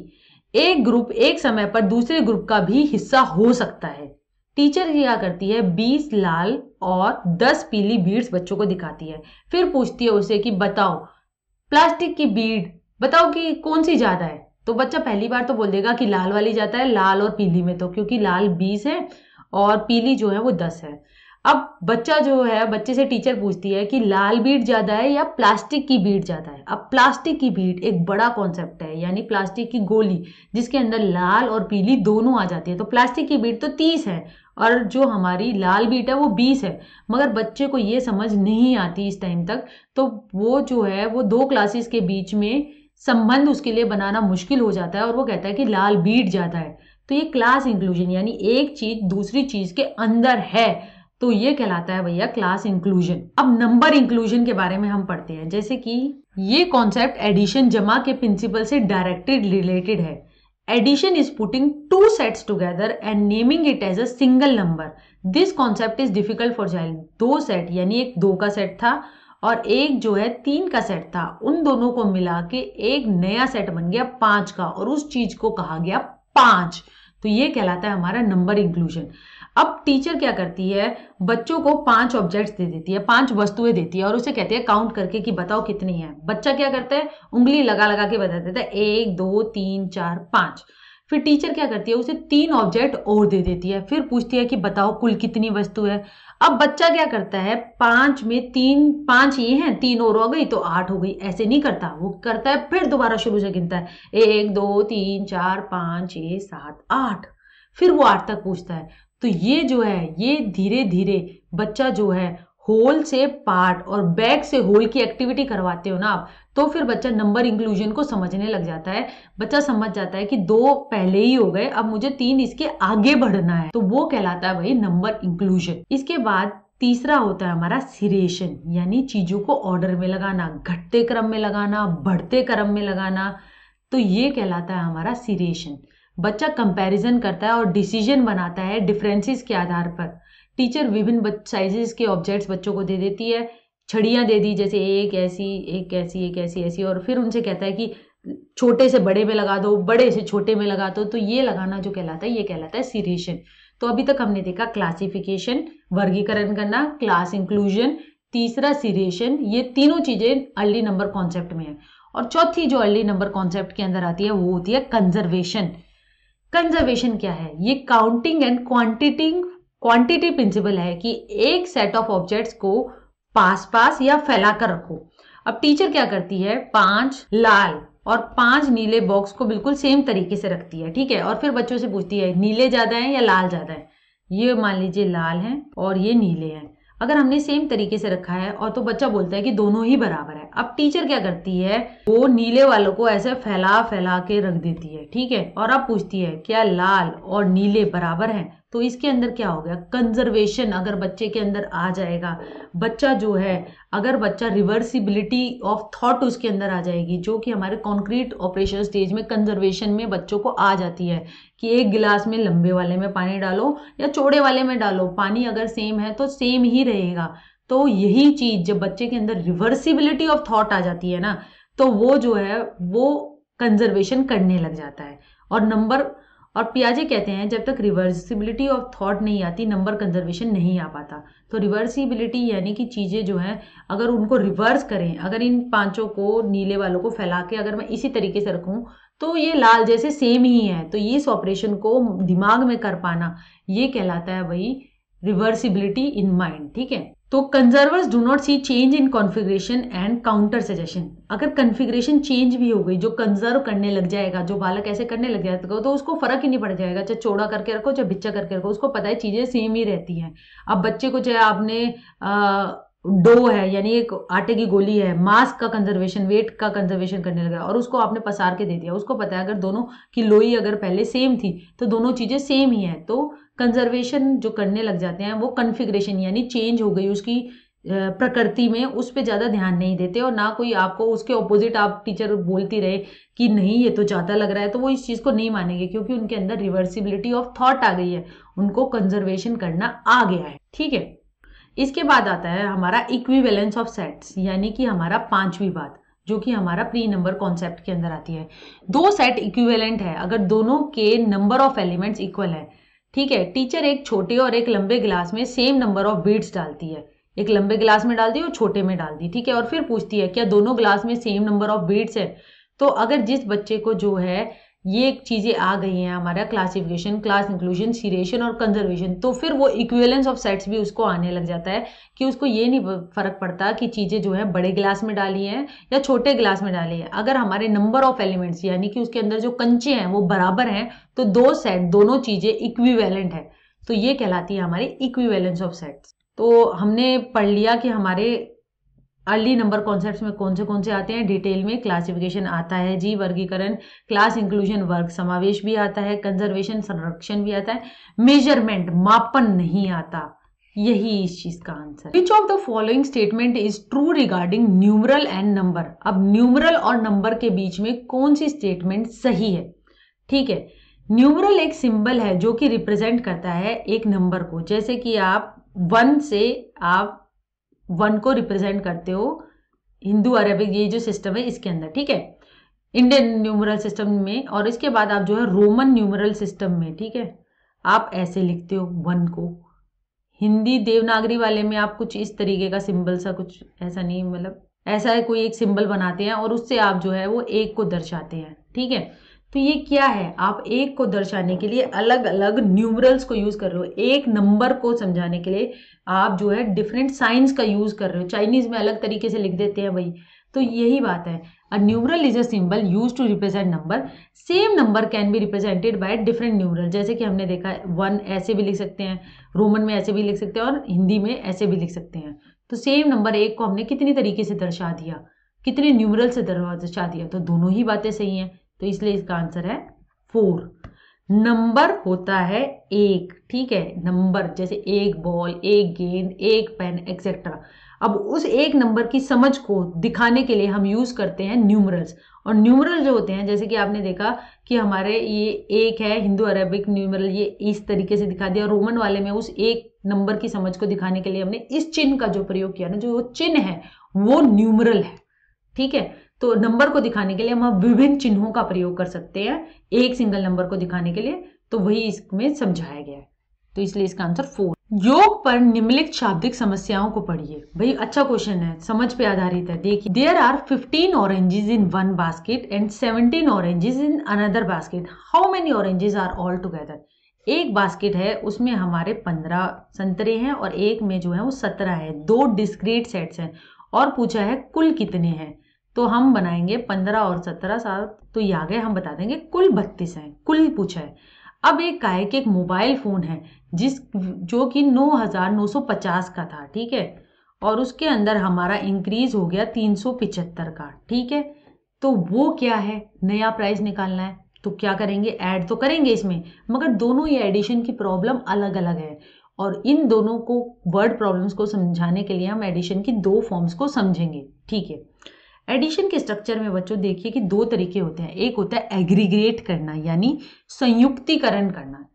एक ग्रुप एक समय पर दूसरे ग्रुप का भी हिस्सा हो सकता है। टीचर क्या करती है, 20 लाल और 10 पीली बीड्स बच्चों को दिखाती है, फिर पूछती है उसे कि बताओ प्लास्टिक की बीड बताओ कि कौन सी ज्यादा है। तो बच्चा पहली बार तो बोल देगा कि लाल वाली जाता है, लाल और पीली में, तो क्योंकि लाल 20 है और पीली जो है वो 10 है। अब बच्चा जो है, बच्चे से टीचर पूछती है कि लाल बीट ज्यादा है या प्लास्टिक की बीट ज्यादा है। अब प्लास्टिक की बीट एक बड़ा कॉन्सेप्ट है, यानी प्लास्टिक की गोली जिसके अंदर लाल और पीली दोनों आ जाती है। तो प्लास्टिक की बीट तो 30 है और जो हमारी लाल बीट है वो 20 है। मगर बच्चे को ये समझ नहीं आती इस टाइम तक, तो वो जो है वो 2 क्लासेस के बीच में संबंध उसके लिए बनाना मुश्किल हो जाता है और वो कहता है कि लाल बीट ज्यादा है। तो ये क्लास इंक्लूजन, यानी एक चीज दूसरी चीज के अंदर है, तो ये कहलाता है भैया क्लास इंक्लूजन। अब नंबर इंक्लूजन के बारे में हम पढ़ते हैं, जैसे कि ये कॉन्सेप्ट एडिशन जमा के प्रिंसिपल से डायरेक्टली रिलेटेड है। Addition is putting two sets together and naming it as a single number. This concept is difficult for child. 2 set, यानी एक 2 का सेट था और एक जो है 3 का सेट था, उन दोनों को मिला के एक नया सेट बन गया 5 का और उस चीज को कहा गया 5। तो ये कहलाता है हमारा नंबर इंक्लूजन। अब टीचर क्या करती है, बच्चों को 5 ऑब्जेक्ट्स दे देती है, 5 वस्तुएं देती है और उसे कहती है काउंट करके कि बताओ कितनी है। बच्चा क्या करता है, उंगली लगा लगा के बता देता है 1 2 3 4 5। फिर टीचर क्या करती है, उसे 3 ऑब्जेक्ट और दे देती है, फिर पूछती है कि बताओ कुल कितनी वस्तु है। अब बच्चा क्या करता है, 5 में 5 ये हैं, 3 और हो गई तो 8 हो गई, ऐसे नहीं करता। वो करता है फिर दोबारा शुरू से गिनता है 1 2 3 4 5 6 7 8, फिर वो 8 तक पूछता है। तो ये जो है, ये धीरे धीरे बच्चा जो है होल से पार्ट और बैक से होल की एक्टिविटी करवाते हो ना आप, तो फिर बच्चा नंबर इंक्लूजन को समझने लग जाता है। बच्चा समझ जाता है कि 2 पहले ही हो गए, अब मुझे 3 इसके आगे बढ़ना है, तो वो कहलाता है भाई नंबर इंक्लूजन। इसके बाद तीसरा होता है हमारा सिरेशन, यानी चीजों को ऑर्डर में लगाना, घटते क्रम में लगाना, बढ़ते क्रम में लगाना, तो ये कहलाता है हमारा सिरेशन। बच्चा कंपैरिजन करता है और डिसीजन बनाता है डिफरेंसेस के आधार पर। टीचर विभिन्न साइजेस के ऑब्जेक्ट्स बच्चों को दे देती है, छड़ियां दे दी, जैसे एक ऐसी एक ऐसी एक ऐसी ऐसी, और फिर उनसे कहता है कि छोटे से बड़े में लगा दो, बड़े से छोटे में लगा दो। तो ये लगाना जो कहलाता है, ये कहलाता है सिरेशन। तो अभी तक हमने देखा क्लासिफिकेशन, वर्गीकरण करना, क्लास इंक्लूजन, तीसरा सिरेशन, ये तीनों चीजें अर्ली नंबर कॉन्सेप्ट में है। और चौथी जो अर्ली नंबर कॉन्सेप्ट के अंदर आती है वो होती है कंजर्वेशन। कंजर्वेशन क्या है, ये काउंटिंग एंड क्वांटिटी प्रिंसिपल है कि एक सेट ऑफ ऑब्जेक्ट्स को पास पास या फैला कर रखो। अब टीचर क्या करती है, 5 लाल और 5 नीले बॉक्स को बिल्कुल सेम तरीके से रखती है, ठीक है, और फिर बच्चों से पूछती है नीले ज्यादा है या लाल ज्यादा है। ये मान लीजिए लाल है और ये नीले हैं। अगर हमने सेम तरीके से रखा है और तो बच्चा बोलता है कि दोनों ही बराबर है। अब टीचर क्या करती है, वो नीले वालों को ऐसे फैला फैला के रख देती है, ठीक है, और अब पूछती है क्या लाल और नीले बराबर हैं। तो इसके अंदर क्या हो गया, कंजर्वेशन अगर बच्चे के अंदर आ जाएगा। बच्चा जो है, अगर बच्चा रिवर्सिबिलिटी ऑफ थॉट उसके अंदर आ जाएगी, जो कि हमारे कॉन्क्रीट ऑपरेशन स्टेज में कंजर्वेशन में बच्चों को आ जाती है कि एक गिलास में लंबे वाले में पानी डालो या चौड़े वाले में डालो, पानी अगर सेम है तो सेम ही रहेगा। तो यही चीज जब बच्चे के अंदर रिवर्सिबिलिटी ऑफ थॉट आ जाती है ना, तो वो जो है वो कंजर्वेशन करने लग जाता है। और नंबर और पियाजे कहते हैं जब तक रिवर्सिबिलिटी ऑफ थॉट नहीं आती, नंबर कंजर्वेशन नहीं आ पाता। तो रिवर्सिबिलिटी यानी कि चीजें जो हैं अगर उनको रिवर्स करें, अगर इन 5 को नीले वालों को फैला के अगर मैं इसी तरीके से रखूं तो ये लाल जैसे सेम ही है, तो इस ऑपरेशन को दिमाग में कर पाना, ये कहलाता है भाई रिवर्सिबिलिटी इन माइंड, ठीक है। तो conservers do not see change in configuration and counter suggestion. अगर कॉन्फ़िगरेशन चेंज भी हो गई, जो कंजर्व करने लग जाएगा, जो बालक ऐसे करने लग जाएगा, तो उसको फर्क ही नहीं पड़ जाएगा, चाहे चौड़ा करके रखो चाहे बिच्चा करके रखो, उसको पता है चीजें सेम ही रहती हैं। अब बच्चे को चाहे आपने डो है यानी एक आटे की गोली है, मास का कंजर्वेशन, वेट का कंजर्वेशन करने लगा और उसको आपने पसार के दे दिया, उसको पता है अगर दोनों की लोई अगर पहले सेम थी तो दोनों चीजें सेम ही है। तो कंजर्वेशन जो करने लग जाते हैं वो कॉन्फ़िगरेशन यानी चेंज हो गई उसकी प्रकृति में, उस पर ज्यादा ध्यान नहीं देते, और ना कोई आपको उसके ऑपोजिट आप टीचर बोलती रहे कि नहीं ये तो ज्यादा लग रहा है, तो वो इस चीज को नहीं मानेंगे क्योंकि उनके अंदर रिवर्सिबिलिटी ऑफ थॉट आ गई है, उनको कंजर्वेशन करना आ गया है, ठीक है। इसके बाद आता है हमारा इक्विवेलेंस ऑफ सेट्स, यानी कि हमारा 5वीं बात, जो कि हमारा प्री नंबर कॉन्सेप्ट के अंदर आती है। 2 सेट इक्विवेलेंट है अगर दोनों के नंबर ऑफ एलिमेंट्स इक्वल है, ठीक है। टीचर एक छोटे और एक लंबे गिलास में सेम नंबर ऑफ बीट्स डालती है, एक लंबे गिलास में डाल दी और छोटे में डाल दी, ठीक है, और फिर पूछती है क्या दोनों गिलास में सेम नंबर ऑफ बीट्स है। तो अगर जिस बच्चे को जो है ये चीजें आ गई हैं, हमारा क्लासिफिकेशन, क्लास इंक्लूजन, सीरेशन और कंजर्वेशन, तो फिर वो इक्विवेलेंस ऑफ सेट्स भी उसको आने लग जाता है कि उसको ये नहीं फर्क पड़ता कि चीजें जो है बड़े गिलास में डाली हैं या छोटे गिलास में डाली है। अगर हमारे नंबर ऑफ एलिमेंट्स यानी कि उसके अंदर जो कंचे हैं वो बराबर हैं तो दो सेट, दोनों चीजें इक्विवेलेंट है, तो ये कहलाती है हमारी इक्विवेलेंस ऑफ सेट्स। तो हमने पढ़ लिया कि हमारे अर्ली नंबर कॉन्सेप्ट्स में कौन से आते हैं। डिटेल में क्लासिफिकेशन आता है जी, वर्गीकरण, क्लास इंक्लूजन, वर्ग समावेश भी आता है, कंजर्वेशन संरक्षण भी आता है, मेजरमेंट मापन नहीं आता। यही इस चीज का answer. Which of the following statement is true regarding numeral and number. अब न्यूमरल और नंबर के बीच में कौन सी स्टेटमेंट सही है? ठीक है, न्यूमरल एक सिंबल है जो कि रिप्रेजेंट करता है एक नंबर को, जैसे कि आप 1 से आप 1 को रिप्रेजेंट करते हो हिंदू अरेबिक ये जो सिस्टम है इसके अंदर, ठीक है, इंडियन न्यूमरल सिस्टम में। और इसके बाद आप जो है रोमन न्यूमरल सिस्टम में, ठीक है, आप ऐसे लिखते हो 1 को। हिंदी देवनागरी वाले में आप कुछ इस तरीके का सिंबल सा, कुछ ऐसा नहीं, मतलब ऐसा है कोई एक सिंबल बनाते हैं और उससे आप जो है वो 1 को दर्शाते हैं, ठीक है। तो ये क्या है, आप 1 को दर्शाने के लिए अलग अलग न्यूमरल्स को यूज कर रहे हो। एक नंबर को समझाने के लिए आप जो है डिफरेंट साइंस का यूज कर रहे हो। चाइनीज में अलग तरीके से लिख देते हैं भाई, तो यही बात है। A numeral is a symbol use to represent number. Same number can be represented by different numeral, जैसे कि हमने देखा 1 ऐसे भी लिख सकते हैं, रोमन में ऐसे भी लिख सकते हैं और हिंदी में ऐसे भी लिख सकते हैं। तो सेम नंबर 1 को हमने कितनी तरीके से दर्शा दिया, कितने न्यूमरल से दर्शा दिया, तो दोनों ही बातें सही हैं, तो इसलिए इसका आंसर है 4। नंबर होता है 1, ठीक है, नंबर जैसे एक बॉल, एक गेंद, एक पेन एक्सेट्रा। अब उस एक नंबर की समझ को दिखाने के लिए हम यूज करते हैं न्यूमरल्स। और न्यूमरल जो होते हैं, जैसे कि आपने देखा कि हमारे ये एक है हिंदू अरेबिक न्यूमरल, ये इस तरीके से दिखा दिया। रोमन वाले में उस एक नंबर की समझ को दिखाने के लिए हमने इस चिन्ह का जो प्रयोग किया ना, जो वो चिन्ह है वो न्यूमरल है, ठीक है। तो नंबर को दिखाने के लिए हम विभिन्न चिन्हों का प्रयोग कर सकते हैं एक सिंगल नंबर को दिखाने के लिए, तो वही इसमें समझाया गया है, तो इसलिए इसका आंसर 4। योग पर निम्नलिखित शाब्दिक समस्याओं को पढ़िए। भाई अच्छा क्वेश्चन है, समझ पे आधारित है। देखिए, there are 15 oranges in one basket and 17 oranges in another basket, how many oranges are all together. एक बास्केट है उसमें हमारे 15 संतरे हैं और एक में जो है वो 17 है, 2 डिस्क्रीट सेट्स हैं और पूछा है कुल कितने हैं। तो हम बनाएंगे 15 और 17 साथ, तो ये आ गए, हम बता देंगे कुल 32 हैं, कुल पूछा है। अब एक का है कि एक मोबाइल फोन है जो कि 9950 का था, ठीक है, और उसके अंदर हमारा इंक्रीज हो गया 375 का, ठीक है। तो वो क्या है, नया प्राइस निकालना है, तो क्या करेंगे, ऐड तो करेंगे इसमें, मगर दोनों ये एडिशन की प्रॉब्लम अलग अलग है और इन दोनों को वर्ड प्रॉब्लम्स को समझाने के लिए हम एडिशन की 2 फॉर्म्स को समझेंगे, ठीक है। एडिशन के स्ट्रक्चर में बच्चों देखिए कि 2 तरीके होते हैं। एक होता है एग्रीगेट करना यानी संयुक्तिकरण करना,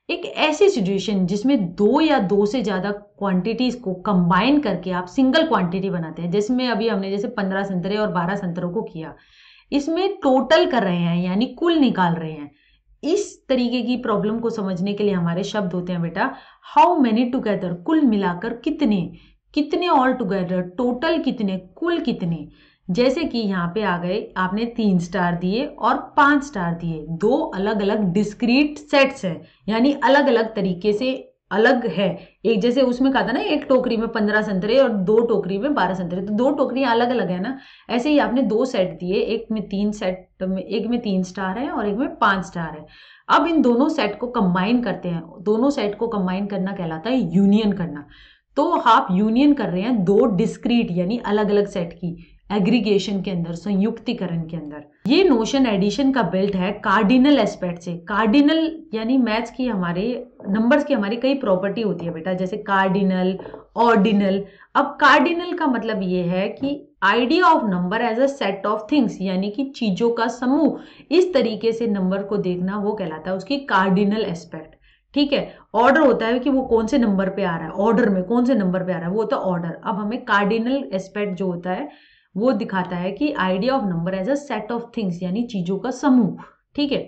एक ऐसी सिचुएशन जिसमें 2 या 2 से ज्यादा क्वांटिटीज को कंबाइन करके आप सिंगल क्वांटिटी बनाते हैं, जिसमें अभी हमने जैसे 15 संतरे और 12 संतरों को किया, इसमें टोटल कर रहे हैं यानी कुल निकाल रहे हैं। इस तरीके की प्रॉब्लम को समझने के लिए हमारे शब्द होते हैं बेटा हाउ मेनी टुगेदर, कुल मिलाकर कितने, कितने ऑल टुगेदर, टोटल कितने, कुल कितने। जैसे कि यहाँ पे आ गए, आपने 3 स्टार दिए और 5 स्टार दिए, 2 अलग अलग डिस्क्रीट सेट्स हैं यानी अलग अलग तरीके से अलग है। एक जैसे उसमें कहा था ना, एक टोकरी में 15 संतरे और 2 टोकरी में 12 संतरे, तो 2 टोकरियां अलग अलग है ना। ऐसे ही आपने 2 सेट दिए, एक में 3 सेट में, एक में 3 स्टार है और एक में 5 स्टार है। अब इन दोनों सेट को कंबाइन करते हैं, दोनों सेट को कंबाइन करना कहलाता है यूनियन करना। तो आप यूनियन कर रहे हैं 2 डिस्क्रीट यानी अलग अलग सेट की एग्रीगेशन के अंदर, संयुक्तिकरण के अंदर। ये नोशन एडिशन का बिल्ट है कार्डिनल एस्पेक्ट से। कार्डिनल यानी मैथ्स की, हमारे नंबर्स की हमारी कई प्रॉपर्टी होती है बेटा, जैसे कार्डिनल, ऑर्डिनल। अब कार्डिनल का मतलब ये है कि idea of number as a set of things यानी कि चीजों का समूह, इस तरीके से नंबर को देखना वो कहलाता है उसकी कार्डिनल एस्पेक्ट, ठीक है। ऑर्डर होता है कि वो कौन से नंबर पे आ रहा है, ऑर्डर में कौन से नंबर पे आ रहा है वो होता है ऑर्डर। अब हमें कार्डिनल एस्पेक्ट जो होता है वो दिखाता है कि idea of number as a set of things यानी चीजों का समूह, ठीक है।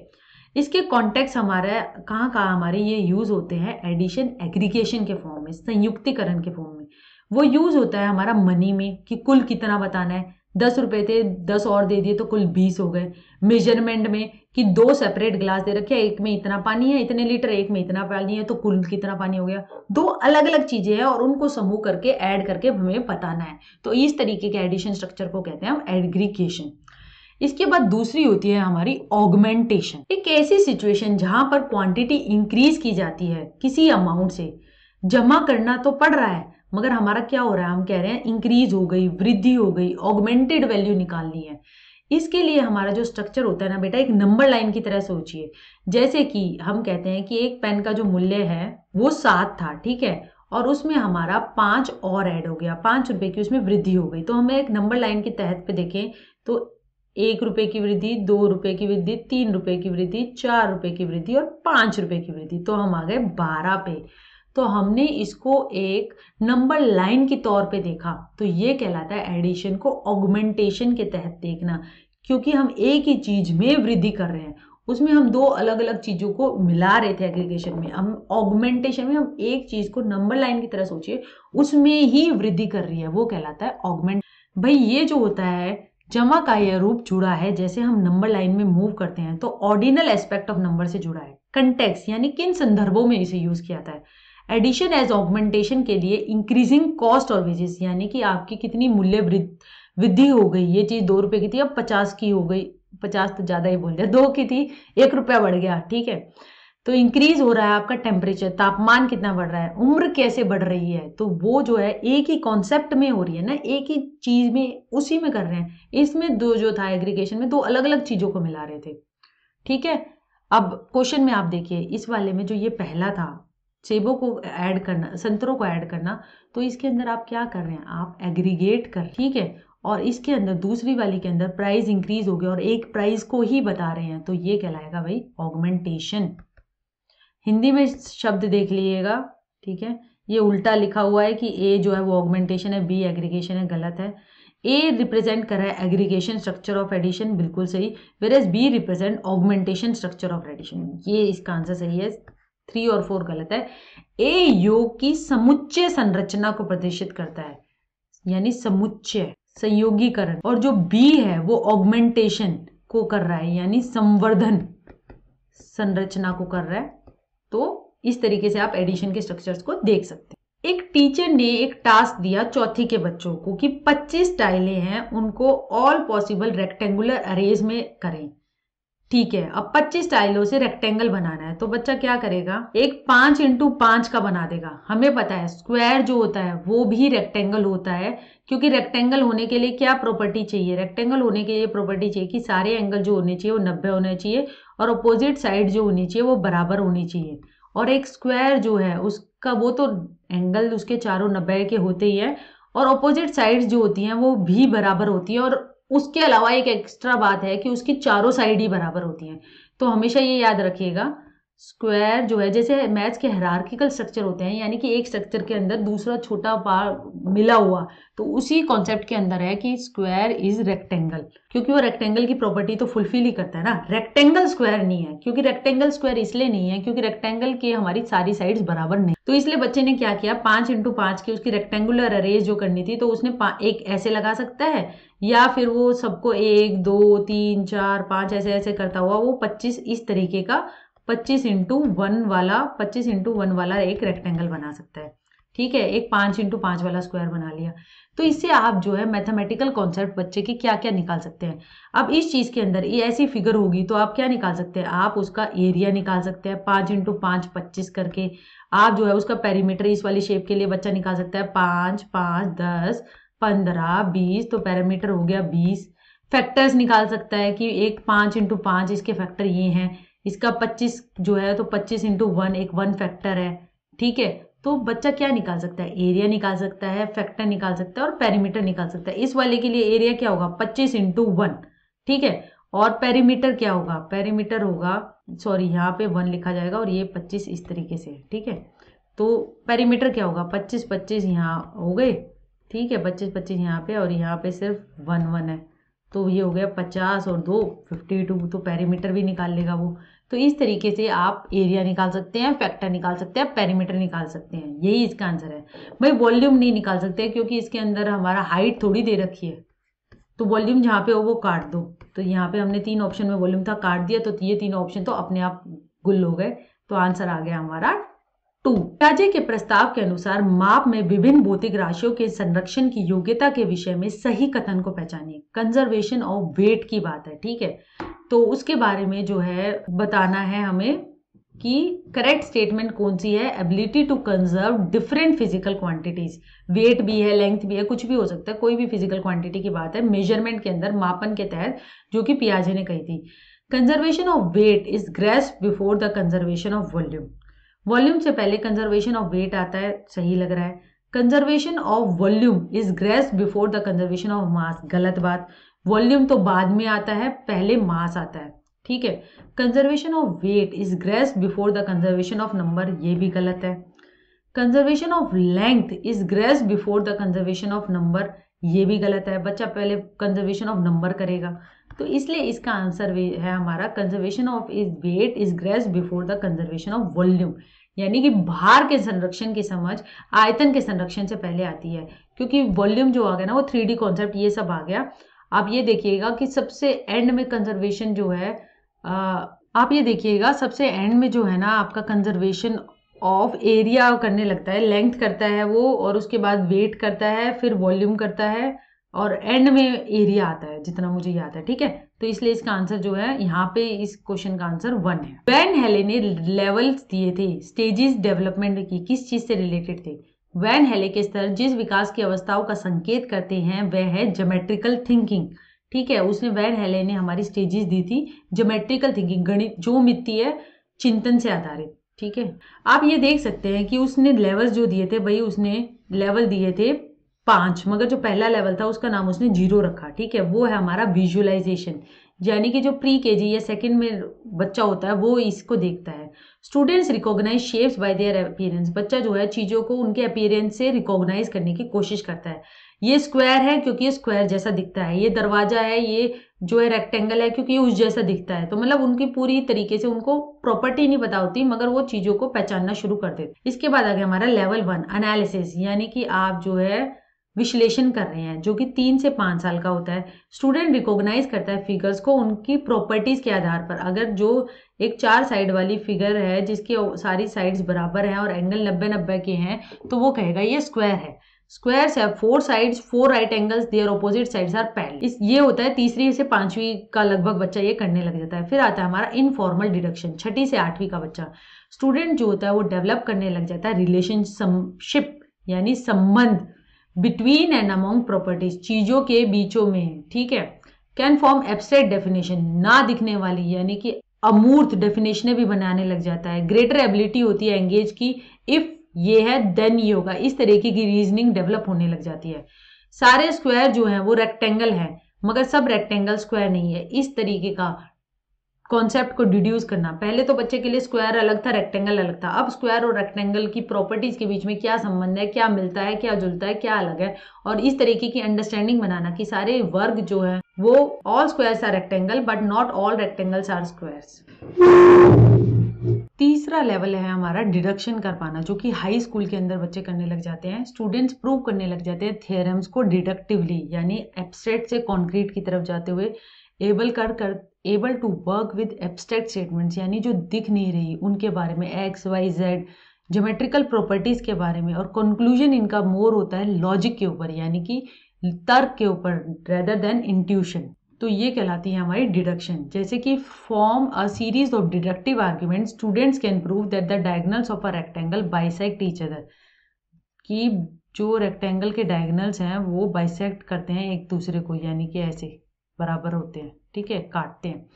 इसके कॉन्टेक्स्ट हमारा कहाँ कहाँ हमारे ये यूज होते हैं, एडिशन एग्रीगेशन के फॉर्म में, संयुक्तिकरण के फॉर्म में। वो यूज होता है हमारा मनी में कि कुल कितना बताना है, 10 रुपए थे, 10 और दे दिए तो कुल 20 हो गए। मेजरमेंट में कि 2 सेपरेट ग्लास दे रखे हैं, एक में इतना पानी है इतने लीटर, एक में इतना पानी है, तो कुल कितना पानी हो गया। 2 अलग अलग चीजें हैं और उनको समूह करके ऐड करके हमें बताना है। तो इस तरीके के एडिशन स्ट्रक्चर को कहते हैं हम एग्रीगेशन। इसके बाद दूसरी होती है हमारी ऑगमेंटेशन। एक ऐसी सिचुएशन जहां पर क्वांटिटी इंक्रीज की जाती है किसी अमाउंट से। जमा करना तो पड़ रहा है मगर हमारा क्या हो रहा है, हम कह रहे हैं इंक्रीज हो गई, वृद्धि हो गई, ऑगमेंटेड वैल्यू निकालनी है। इसके लिए हमारा जो स्ट्रक्चर होता है ना बेटा, एक नंबर लाइन की तरह सोचिए। जैसे कि हम कहते हैं कि एक पेन का जो मूल्य है वो 7 था, ठीक है, और उसमें हमारा 5 और ऐड हो गया, 5 रुपए की उसमें वृद्धि हो गई। तो हमें एक नंबर लाइन के तहत पे देखें तो 1 रुपए की वृद्धि, 2 रुपए की वृद्धि, 3 रुपए की वृद्धि, 4 रुपए की वृद्धि और 5 रुपए की वृद्धि। तो हम आ गए 12 पे। तो हमने इसको एक नंबर लाइन के तौर पे देखा, तो ये कहलाता है एडिशन को ऑगमेंटेशन के तहत देखना। क्योंकि हम एक ही चीज में वृद्धि कर रहे हैं, उसमें हम 2 अलग अलग चीजों को मिला रहे थे एग्रीगेशन में। हम ऑगमेंटेशन में हम एक चीज को नंबर लाइन की तरह सोचिए, उसमें ही वृद्धि कर रही है, वो कहलाता है ऑगमेंट। भाई ये जो होता है जमा का यह रूप जुड़ा है, जैसे हम नंबर लाइन में मूव करते हैं तो ऑर्डिनल एस्पेक्ट ऑफ नंबर से जुड़ा है। कंटेक्स्ट यानी किन संदर्भों में इसे यूज किया जाता है। एडिशन एज ऑगमेंटेशन के लिए इंक्रीजिंग कॉस्ट और वेजेस, यानी कि आपकी कितनी मूल्य वृद्धि हो गई। ये चीज 2 रुपए की थी अब 50 की हो गई, 50 तो ज्यादा ही बोल दिया, 2 की थी 1 रुपया बढ़ गया, ठीक है। तो इंक्रीज हो रहा है आपका टेम्परेचर, तापमान कितना बढ़ रहा है, उम्र कैसे बढ़ रही है, तो वो जो है एक ही कॉन्सेप्ट में हो रही है ना, एक ही चीज में उसी में कर रहे हैं। इसमें दो जो था एग्रीगेशन में 2 अलग अलग चीजों को मिला रहे थे, ठीक है। अब क्वेश्चन में आप देखिए, इस वाले में जो ये पहला था सेबों को ऐड करना, संतरों को ऐड करना, तो इसके अंदर आप क्या कर रहे हैं, आप एग्रीगेट कर, ठीक है। और इसके अंदर दूसरी वाली के अंदर प्राइस इंक्रीज हो गया और एक प्राइस को ही बता रहे हैं, तो ये कहलाएगा भाई ऑगमेंटेशन। हिंदी में शब्द देख लीजिएगा, ठीक है। ये उल्टा लिखा हुआ है कि ए जो है वो ऑगमेंटेशन है, बी एग्रीगेशन है, गलत है। ए रिप्रेजेंट कर रहा है एग्रीगेशन स्ट्रक्चर ऑफ एडिशन, बिल्कुल सही, whereas B represent augmentation structure of addition. ये इसका आंसर सही है, 3 और 4 गलत है। ए योग की समुच्चय संरचना को प्रदर्शित करता है, यानी समुच्चय संयोगीकरण, और जो बी है वो ऑगमेंटेशन को कर रहा है, यानी संवर्धन संरचना को कर रहा है। तो इस तरीके से आप एडिशन के स्ट्रक्चर्स को देख सकते हैं। एक टीचर ने एक टास्क दिया चौथी के बच्चों को कि 25 टाइलें हैं, उनको ऑल पॉसिबल रेक्टेंगुलर अरेज में करें, ठीक है। अब 25 टाइलों से रेक्टेंगल बनाना है, तो बच्चा क्या करेगा, एक 5x5 का बना देगा। हमें पता है स्क्वायर जो होता है वो भी रेक्टेंगल होता है, क्योंकि रेक्टेंगल होने के लिए क्या प्रॉपर्टी चाहिए, रेक्टेंगल होने के लिए प्रॉपर्टी चाहिए कि सारे एंगल जो होने चाहिए वो 90 होने चाहिए और अपोजिट साइड जो होनी चाहिए वो बराबर होनी चाहिए। और एक स्क्वायर जो है उसका वो तो एंगल उसके चारों 90 के होते ही है, और अपोजिट साइड्स जो होती हैं वो भी बराबर होती है, और उसके अलावा एक एक्स्ट्रा बात है कि उसकी चारों साइड ही बराबर होती हैं। तो हमेशा ये याद रखिएगा, स्क्वायर जो है जैसे मैथ्स के हायरार्किकल स्ट्रक्चर होते हैं, यानी कि एक स्ट्रक्चर के अंदर दूसरा छोटा पार्ट मिला हुआ, तो उसी कॉन्सेप्ट के अंदर है कि स्क्वायर इज रेक्टेंगल, क्योंकि वो रेक्टेंगल की प्रॉपर्टी तो फुलफिल ही करता है ना। रेक्टेंगल स्क्वायर नहीं है, क्योंकि रेक्टेंगल स्क्वायर इसलिए नहीं है क्योंकि रेक्टेंगल की हमारी सारी साइड्स बराबर नहीं, तो इसलिए बच्चे ने क्या किया, 5x5 की उसकी रेक्टेंगुलर अरेज जो करनी थी, तो उसने एक ऐसे लगा सकता है, या फिर वो सबको 1 2 3 4 5 ऐसे ऐसे करता हुआ वो 25 इस तरीके का 25x1 वाला एक रेक्टेंगल बना सकता है, ठीक है। एक 5x5 वाला स्क्वायर बना लिया। तो इससे आप जो है मैथमेटिकल कॉन्सेप्ट बच्चे के क्या क्या निकाल सकते हैं। अब इस चीज के अंदर ये ऐसी फिगर होगी तो आप क्या निकाल सकते हैं, आप उसका एरिया निकाल सकते हैं 5x5 25 करके। आप जो है उसका पेरीमीटर इस वाली शेप के लिए बच्चा निकाल सकता है 5 5 10 15 20, तो पेरीमीटर हो गया 20। फैक्टर्स निकाल सकता है कि एक 5x5 इसके फैक्टर ये हैं, इसका 25 जो है तो 25x1 एक 1 फैक्टर है, ठीक है। तो बच्चा क्या निकाल सकता है, एरिया निकाल सकता है, फैक्टर निकाल सकता है और पेरीमीटर निकाल सकता है। इस वाले के लिए एरिया क्या होगा 25x1, ठीक है। और पेरीमीटर क्या होगा, पेरीमीटर होगा, सॉरी यहाँ पे 1 लिखा जाएगा और ये 25 इस तरीके से, ठीक है। तो पेरीमीटर क्या होगा 25 25 यहाँ हो गए, ठीक है, 25 25 यहाँ पे और यहाँ पे सिर्फ 1 1 है, तो ये हो गया 50 और 2 52, तो पेरीमीटर भी निकाल लेगा वो। तो इस तरीके से आप एरिया निकाल सकते हैं, फैक्टर निकाल सकते हैं, पेरीमीटर निकाल सकते हैं, यही इसका आंसर है। भाई वॉल्यूम नहीं निकाल सकते क्योंकि इसके अंदर हमारा हाइट थोड़ी दे रखी है, तो वॉल्यूम जहाँ पे हो वो काट दो। तो यहाँ पे हमने 3 ऑप्शन में वॉल्यूम था, काट दिया, तो ये 3 ऑप्शन तो अपने आप गुल हो गए। तो आंसर आ गया हमारा 2। पियाजे के प्रस्ताव के अनुसार माप में विभिन्न भौतिक राशियों के संरक्षण की योग्यता के विषय में सही कथन को पहचानिए। कंजर्वेशन ऑफ वेट की बात है, ठीक है। तो उसके बारे में जो है बताना है हमें कि करेक्ट स्टेटमेंट कौन सी है। Ability to conserve different physical quantities, weight भी है, लेंथ भी है, कुछ भी हो सकता है, कोई भी फिजिकल क्वांटिटी की बात है मेजरमेंट के अंदर, मापन के तहत, जो कि पियाजे ने कही थी। Conservation of weight is grasp before the conservation of volume. Volume से पहले कंजर्वेशन ऑफ वेट आता है, सही लग रहा है। Conservation of volume is grasp before the conservation of mass, गलत बात। वॉल्यूम तो बाद में आता है, पहले मास आता है, ठीक है। Conservation of weight is grasp before the conservation of number, ये भी गलत है। Conservation of length is grasp before the conservation of number, ये भी गलत है। बच्चा पहले कंजर्वेशन ऑफ नंबर करेगा, तो इसलिए इसका आंसर है हमारा conservation of is weight is grasp before the conservation of volume, यानी कि भार के संरक्षण की समझ आयतन के संरक्षण से पहले आती है, क्योंकि वॉल्यूम जो आ गया ना वो 3D कॉन्सेप्ट ये सब आ गया। आप ये देखिएगा कि सबसे एंड में कंजर्वेशन जो है, आप ये देखिएगा सबसे एंड में जो है ना आपका कंजर्वेशन ऑफ एरिया करने लगता है, लेंथ करता है वो, और उसके बाद वेट करता है, फिर वॉल्यूम करता है, और एंड में एरिया आता है, जितना मुझे याद है, ठीक है। तो इसलिए इसका आंसर जो है यहाँ पे इस क्वेश्चन का आंसर 1 है। वैन हेले ने लेवल्स दिए थे स्टेजेस डेवलपमेंट की, किस चीज से रिलेटेड थे। वैन हेले के स्तर जिस विकास की अवस्थाओं का संकेत करते हैं वह है ज्योमेट्रिकल थिंकिंग, ठीक है। उसने वैन हेले ने हमारी स्टेजेस दी थी ज्योमेट्रिकल थिंकिंग, गणित जो मिलती है चिंतन से आधारित, ठीक है। आप ये देख सकते हैं कि उसने लेवल्स जो दिए थे भाई, उसने लेवल दिए थे 5, मगर जो पहला लेवल था उसका नाम उसने 0 रखा, ठीक है। वो है हमारा विजुअलाइजेशन, यानी कि जो प्री केजी या सेकंड में बच्चा होता है वो इसको देखता है। Students recognise shapes by their appearance, बच्चा जो है चीजों को उनके अपीयरेंस से रिकॉग्नाइज करने की कोशिश करता है। ये स्क्वायर है क्योंकि ये स्क्वायर जैसा दिखता है, ये दरवाजा है, ये जो है रेक्टेंगल है क्योंकि ये उस जैसा दिखता है। तो मतलब उनकी पूरी तरीके से उनको प्रॉपर्टी नहीं पता होती, मगर वो चीजों को पहचानना शुरू कर देते। इसके बाद आ गया हमारा लेवल 1 एनालिसिस, यानी कि आप जो है विश्लेषण कर रहे हैं, जो कि 3 से 5 साल का होता है। स्टूडेंट रिकॉग्नाइज करता है फिगर्स को उनकी प्रॉपर्टीज के आधार पर। अगर जो एक 4 साइड वाली फिगर है जिसकी सारी साइड्स बराबर हैं और एंगल 90-90 के हैं, तो वो कहेगा ये स्क्वायर है। Squares have 4 sides 4 right angles, their opposite sides are parallel. ये होता है 3री से 5वीं का लगभग बच्चा ये करने लग जाता है। फिर आता है हमारा इनफॉर्मल डिडक्शन, 6ठी से 8वीं का बच्चा। स्टूडेंट जो होता है वो डेवलप करने लग जाता है रिलेशनशिप, यानी संबंध बिटवीन एंड अमॉन्ग प्रॉपर्टीज, चीजों के बीचों में, ठीक है। कैन फॉर्म एब्स्ट्रैक्ट डेफिनेशन, ना दिखने वाली यानी कि अमूर्त डेफिनेशन भी बनाने लग जाता है। ग्रेटर एबिलिटी होती है एंगेज की, इफ ये है देन ये होगा, इस तरीके की रीजनिंग डेवलप होने लग जाती है। सारे स्क्वायर जो हैं वो रेक्टेंगल है, मगर सब रेक्टेंगल स्क्वायर नहीं है, इस तरीके का कॉन्सेप्ट को डिड्यूस करना। पहले तो बच्चे के लिए स्क्वायर अलग था, रेक्टेंगल अलग था, अब स्क्वायर और रेक्टेंगल की प्रॉपर्टीज के बीच में क्या संबंध है, क्या मिलता है, क्या जुलता है, क्या अलग है, और इस तरीके की अंडरस्टैंडिंग बनाना कि सारे वर्ग जो है वो all squares are rectangle but not all rectangles are squares. तीसरा लेवल है हमारा डिडक्शन कर पाना, जो कि हाई स्कूल के अंदर बच्चे करने लग जाते हैं। स्टूडेंट्स प्रूव करने लग जाते हैं थ्योरम्स को डिडक्टिवली, यानी एब्स्ट्रैक्ट से कॉन्क्रीट की तरफ जाते हुए। Able to work with abstract statements, यानी जो दिख नहीं रही उनके बारे में, X Y Z geometrical properties के बारे में। और कंक्लूजन इनका मोर होता है लॉजिक के ऊपर, यानी कि तर्क के ऊपर, रेदर देन इंट्यूशन। तो ये कहलाती है हमारी डिडक्शन। जैसे कि form a series of deductive argument, students can prove that the diagonals of a rectangle bisect each other, कि जो रेक्टेंगल के डायगोनल्स हैं वो बाइसेक्ट करते हैं एक दूसरे को, यानी कि ऐसे बराबर होते हैं, ठीक है, काटते हैं।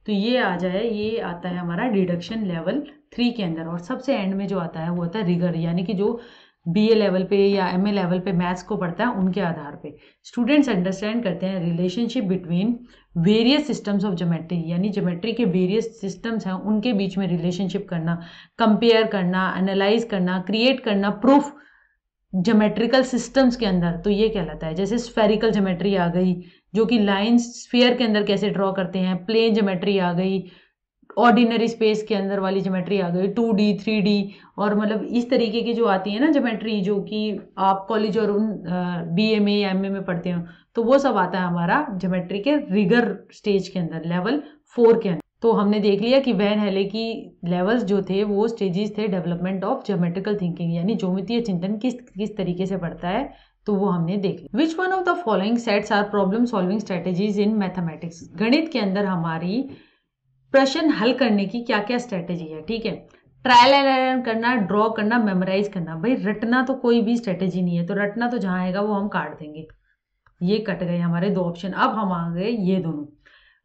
तो ये आ जाए, ये आता है हमारा डिडक्शन लेवल 3 के अंदर। और सबसे एंड में जो आता है वो होता है रिगर, यानी कि जो BA लेवल पे या MA लेवल पे मैथ्स को पढ़ता है उनके आधार पे। स्टूडेंट्स अंडरस्टैंड करते हैं relationship between various systems of geometry, यानी ज्योमेट्री के वेरियस सिस्टम्स हैं उनके बीच में रिलेशनशिप करना, कंपेयर करना, एनालाइज करना, क्रिएट करना प्रूफ ज्योमेट्रिकल सिस्टम्स के अंदर। तो ये कहलाता है। जैसे स्फेरिकल ज्योमेट्री आ गई, जो कि लाइंस स्फीयर के अंदर कैसे ड्रॉ करते हैं, प्लेन ज्योमेट्री आ गई, ऑर्डिनरी स्पेस के अंदर वाली ज्योमेट्री आ गई, 2D 3D, और मतलब इस तरीके की जो आती है ना ज्योमेट्री, जो कि आप कॉलेज और उन BA या MA में पढ़ते हो, तो वो सब आता है हमारा ज्योमेट्री के रिगर स्टेज के अंदर, लेवल 4 के अंदर। तो हमने देख लिया कि वैन हेले की लेवल्स जो थे वो स्टेजेस थे डेवलपमेंट ऑफ ज्योमेट्रिकल थिंकिंग, यानी ज्योमितीय चिंतन किस तरीके से बढ़ता है, तो वो हमने देख लिया। Which one of the following sets are problem solving strategies in mathematics? गणित के अंदर हमारी प्रश्न हल करने की क्या क्या स्ट्रेटेजी है, ठीक है। ट्रायल एंड एरर करना, ड्रॉ करना, मेमोराइज करना। भाई रटना तो कोई भी स्ट्रेटेजी नहीं है, तो रटना तो जहां आएगा वो हम काट देंगे। ये कट गए हमारे दो ऑप्शन। अब हम आ गए ये दोनों।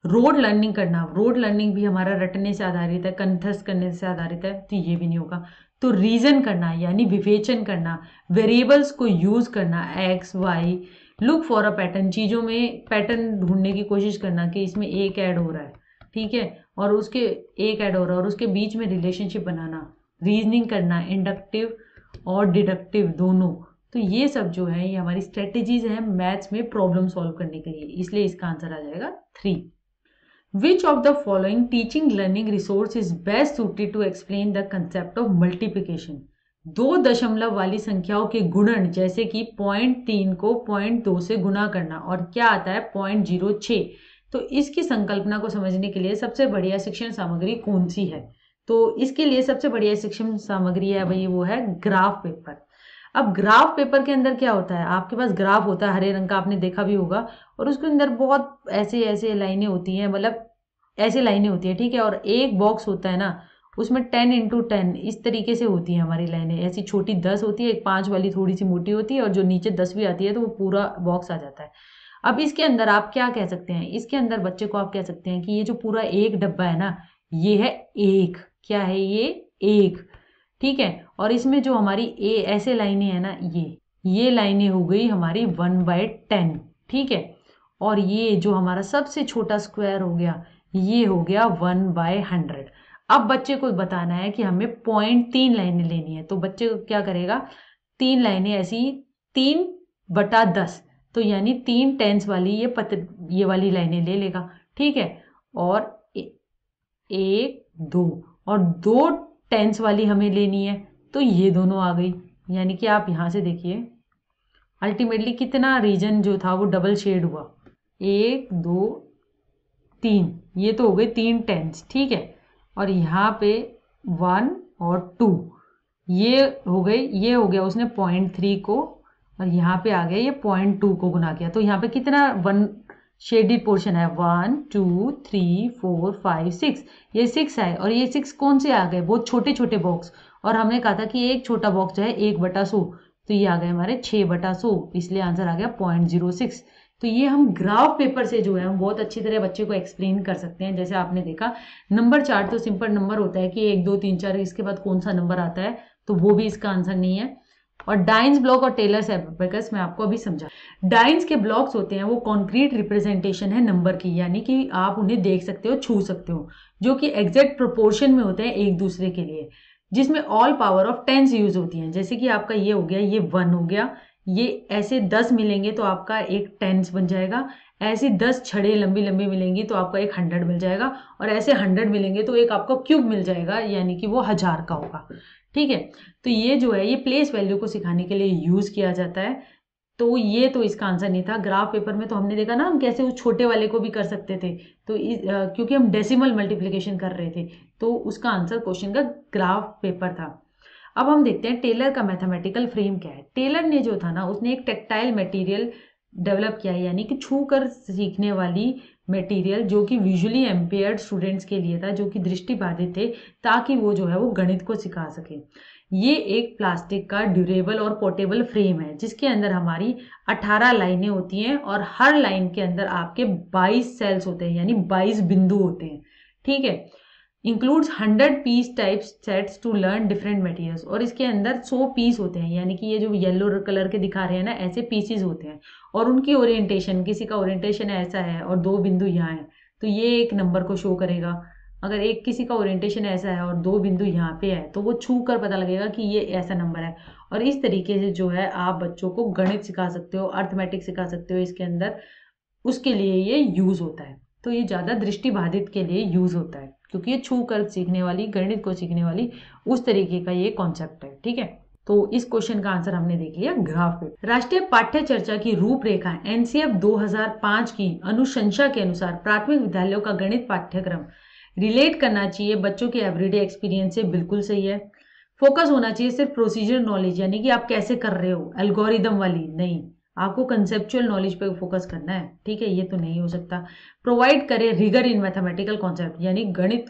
रोड लर्निंग करना, रोड लर्निंग भी हमारा रटने से आधारित है, कंठस्थ करने से आधारित है, तो ये भी नहीं होगा। तो रीजन करना यानी विवेचन करना, वेरिएबल्स को यूज करना, X Y, look for a pattern, चीजों में पैटर्न ढूंढने की कोशिश करना कि इसमें एक ऐड हो रहा है, ठीक है, और उसके एक ऐड हो रहा है और उसके बीच में रिलेशनशिप बनाना, रीजनिंग करना, इंडक्टिव और डिडक्टिव दोनों। तो ये सब जो है ये हमारी स्ट्रेटेजीज हैं मैथ्स में प्रॉब्लम सॉल्व करने के लिए, इसलिए इसका आंसर आ जाएगा 3। Which of the following teaching learning resource is best suited to explain the concept of multiplication? 2 दशमलव वाली संख्याओं के गुणन, जैसे कि 0.3 को 0.2 से गुना करना, और क्या आता है 0.06। तो इसकी संकल्पना को समझने के लिए सबसे बढ़िया शिक्षण सामग्री कौन सी है? तो इसके लिए सबसे बढ़िया शिक्षण सामग्री है भाई, वो है ग्राफ पेपर। अब ग्राफ पेपर के अंदर क्या होता है, आपके पास ग्राफ होता है हरे रंग का, आपने देखा भी होगा, और उसके अंदर बहुत ऐसे ऐसे लाइनें होती हैं, मतलब ऐसे लाइनें होती है, ठीक है, और एक बॉक्स होता है ना, उसमें 10x10 इस तरीके से होती है हमारी लाइनें, ऐसी छोटी 10 होती है, एक 5 वाली थोड़ी सी मोटी होती है, और जो नीचे 10 भी आती है तो वो पूरा बॉक्स आ जाता है। अब इसके अंदर आप क्या कह सकते हैं, इसके अंदर बच्चे को आप कह सकते हैं कि ये जो पूरा एक डब्बा है ना, ये है एक, क्या है ये, एक, ठीक है, और इसमें जो हमारी ऐसे लाइनें हैं ना, ये लाइनें हो गई हमारी 1/10, ठीक है, और ये जो हमारा सबसे छोटा स्क्वायर हो गया, ये हो गया 1/100। अब बच्चे को बताना है कि हमें 0.3 लाइनें लेनी है, तो बच्चे को क्या करेगा, 3 लाइनें ऐसी 3/10, तो यानी 3 टेंस वाली ये वाली लाइनें ले लेगा, ठीक है, और 1 2 और 2 टेंस वाली हमें लेनी है, तो ये दोनों आ गई। यानी कि आप यहां से देखिए अल्टीमेटली कितना रीजन जो था वो डबल शेड हुआ, 1 2 3, ये तो हो गए 3 टेंस, ठीक है, और यहाँ पे 1 और 2 ये हो गए, ये हो गया उसने 0.3 को, और यहाँ पे आ गया ये 0.2 को गुना किया, तो यहाँ पे कितना 1 शेडेड पोर्शन है, 1 2 3 4 5 6, ये 6 है, और ये 6 कौन से आ गए, बहुत छोटे छोटे बॉक्स, और हमने कहा था कि एक छोटा बॉक्स जो है 1/100, तो ये आ गए हमारे 6/100, इसलिए आंसर आ गया 0.06। तो ये हम ग्राफ पेपर से जो है हम बहुत अच्छी तरह बच्चे को एक्सप्लेन कर सकते हैं। जैसे आपने देखा नंबर चार्ट तो सिंपल नंबर होता है कि 1 2 3 4, इसके बाद कौन सा नंबर आता है, तो वो भी इसका आंसर नहीं है। और डाइन्स ब्लॉक और टेलर्स एबेकस मैं आपको अभी समझा। डाइन्स के ब्लॉक्स होते हैं वो कॉन्क्रीट रिप्रेजेंटेशन है नंबर की, यानी कि आप उन्हें देख सकते हो, छू सकते हो, जो कि एग्जैक्ट प्रोपोर्शन में होते हैं एक दूसरे के लिए, जिसमें all power of tens use होती हैं। जैसे कि आपका ये हो गया, ये 1 हो गया, ये ऐसे 10 मिलेंगे तो आपका एक टेंस बन जाएगा, ऐसे 10 छड़े लंबी लंबी मिलेंगी तो आपका एक 100 मिल जाएगा, और ऐसे 100 मिलेंगे तो एक आपका क्यूब मिल जाएगा, यानी कि वो 1000 का होगा, ठीक है। तो ये जो है ये प्लेस वैल्यू को सिखाने के लिए यूज किया जाता है। तो ये तो इसका आंसर नहीं था। ग्राफ पेपर में तो हमने देखा ना हम कैसे उस छोटे वाले को भी कर सकते थे, तो क्योंकि हम डेसिमल मल्टीप्लिकेशन कर रहे थे, तो उसका आंसर क्वेश्चन का ग्राफ पेपर था। अब हम देखते हैं टेलर का मैथमेटिकल फ्रेम क्या है। टेलर ने जो था ना, उसने एक टेक्टाइल मटेरियल डेवलप किया है, यानी कि छू कर सीखने वाली मटेरियल, जो कि विजुअली एम्पेयर्ड स्टूडेंट्स के लिए था, जो कि दृष्टिबाधित थे, ताकि वो जो है वो गणित को सिखा सके। ये एक प्लास्टिक का ड्यूरेबल और पोर्टेबल फ्रेम है, जिसके अंदर हमारी 18 लाइनें होती हैं, और हर लाइन के अंदर आपके 22 सेल्स होते हैं, यानी 22 बिंदु होते हैं, ठीक है। Includes 100 piece type sets to learn different materials, और इसके अंदर 100 पीस होते हैं, यानी कि ये जो येलो कलर के दिखा रहे हैं ना, ऐसे पीसीज होते हैं, और उनकी ओरिएंटेशन, किसी का ओरिएंटेशन ऐसा है और 2 बिंदु यहाँ है, तो ये एक नंबर को शो करेगा। अगर एक किसी का ओरिएंटेशन ऐसा है और 2 बिंदु यहाँ पे है, तो वो छू कर पता लगेगा कि ये ऐसा नंबर है। और इस तरीके से जो है आप बच्चों को गणित सिखा सकते हो, अर्थमेटिक सिखा सकते हो इसके अंदर, उसके लिए ये यूज होता है। तो ये ज़्यादा दृष्टिबाधित के लिए यूज होता है, क्योंकि ये छू कर सीखने वाली, गणित को सीखने वाली उस तरीके का ये कॉन्सेप्ट है। ठीक है, तो इस क्वेश्चन का आंसर हमने देख लिया ग्राफ पे। राष्ट्रीय पाठ्य चर्चा की रूपरेखा एनसीएफ 2005 की अनुशंसा के अनुसार प्राथमिक विद्यालयों का गणित पाठ्यक्रम रिलेट करना चाहिए बच्चों के एवरीडे एक्सपीरियंस से, बिल्कुल सही है। फोकस होना चाहिए सिर्फ प्रोसीजर नॉलेज, यानी कि आप कैसे कर रहे हो, एल्गोरिदम वाली नहीं, आपको कंसेप्चुअल नॉलेज पे फोकस करना है। ठीक है, ये तो नहीं हो सकता। प्रोवाइड करे रिगर इन मैथमेटिकल कॉन्सेप्ट, यानी गणित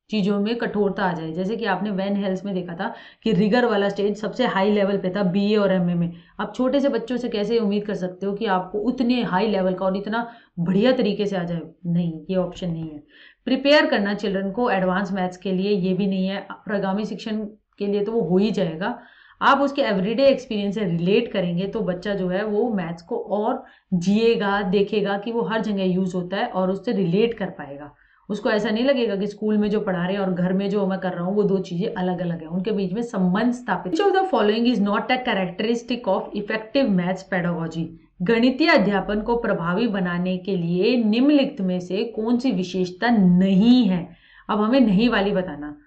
चीजों में कठोरता आ जाए, जैसे कि आपने वैन हेल्स में देखा था कि रिगर वाला स्टेज सबसे हाई लेवल पे था बीए और एमए में। आप छोटे से बच्चों से कैसे उम्मीद कर सकते हो कि आपको उतने हाई लेवल का और इतना बढ़िया तरीके से आ जाए, नहीं, ये ऑप्शन नहीं है। प्रिपेयर करना चिल्ड्रन को एडवांस मैथ्स के लिए, ये भी नहीं है। प्रगामी शिक्षण के लिए तो वो हो ही जाएगा, आप उसके एवरीडे एक्सपीरियंस से रिलेट करेंगे तो बच्चा जो है वो मैथ्स को और जिएगा, देखेगा कि वो हर जगह यूज होता है और उससे रिलेट कर पाएगा। उसको ऐसा नहीं लगेगा कि स्कूल में जो पढ़ा रहे हैं और घर में जो मैं कर रहा हूँ वो दो चीजें अलग अलग है, उनके बीच में संबंध स्थापित। विच of the following is not a characteristic of effective maths pedagogy, गणितीय अध्यापन को प्रभावी बनाने के लिए निम्नलिखित में से कौन सी विशेषता नहीं है। अब हमें नहीं वाली बताना।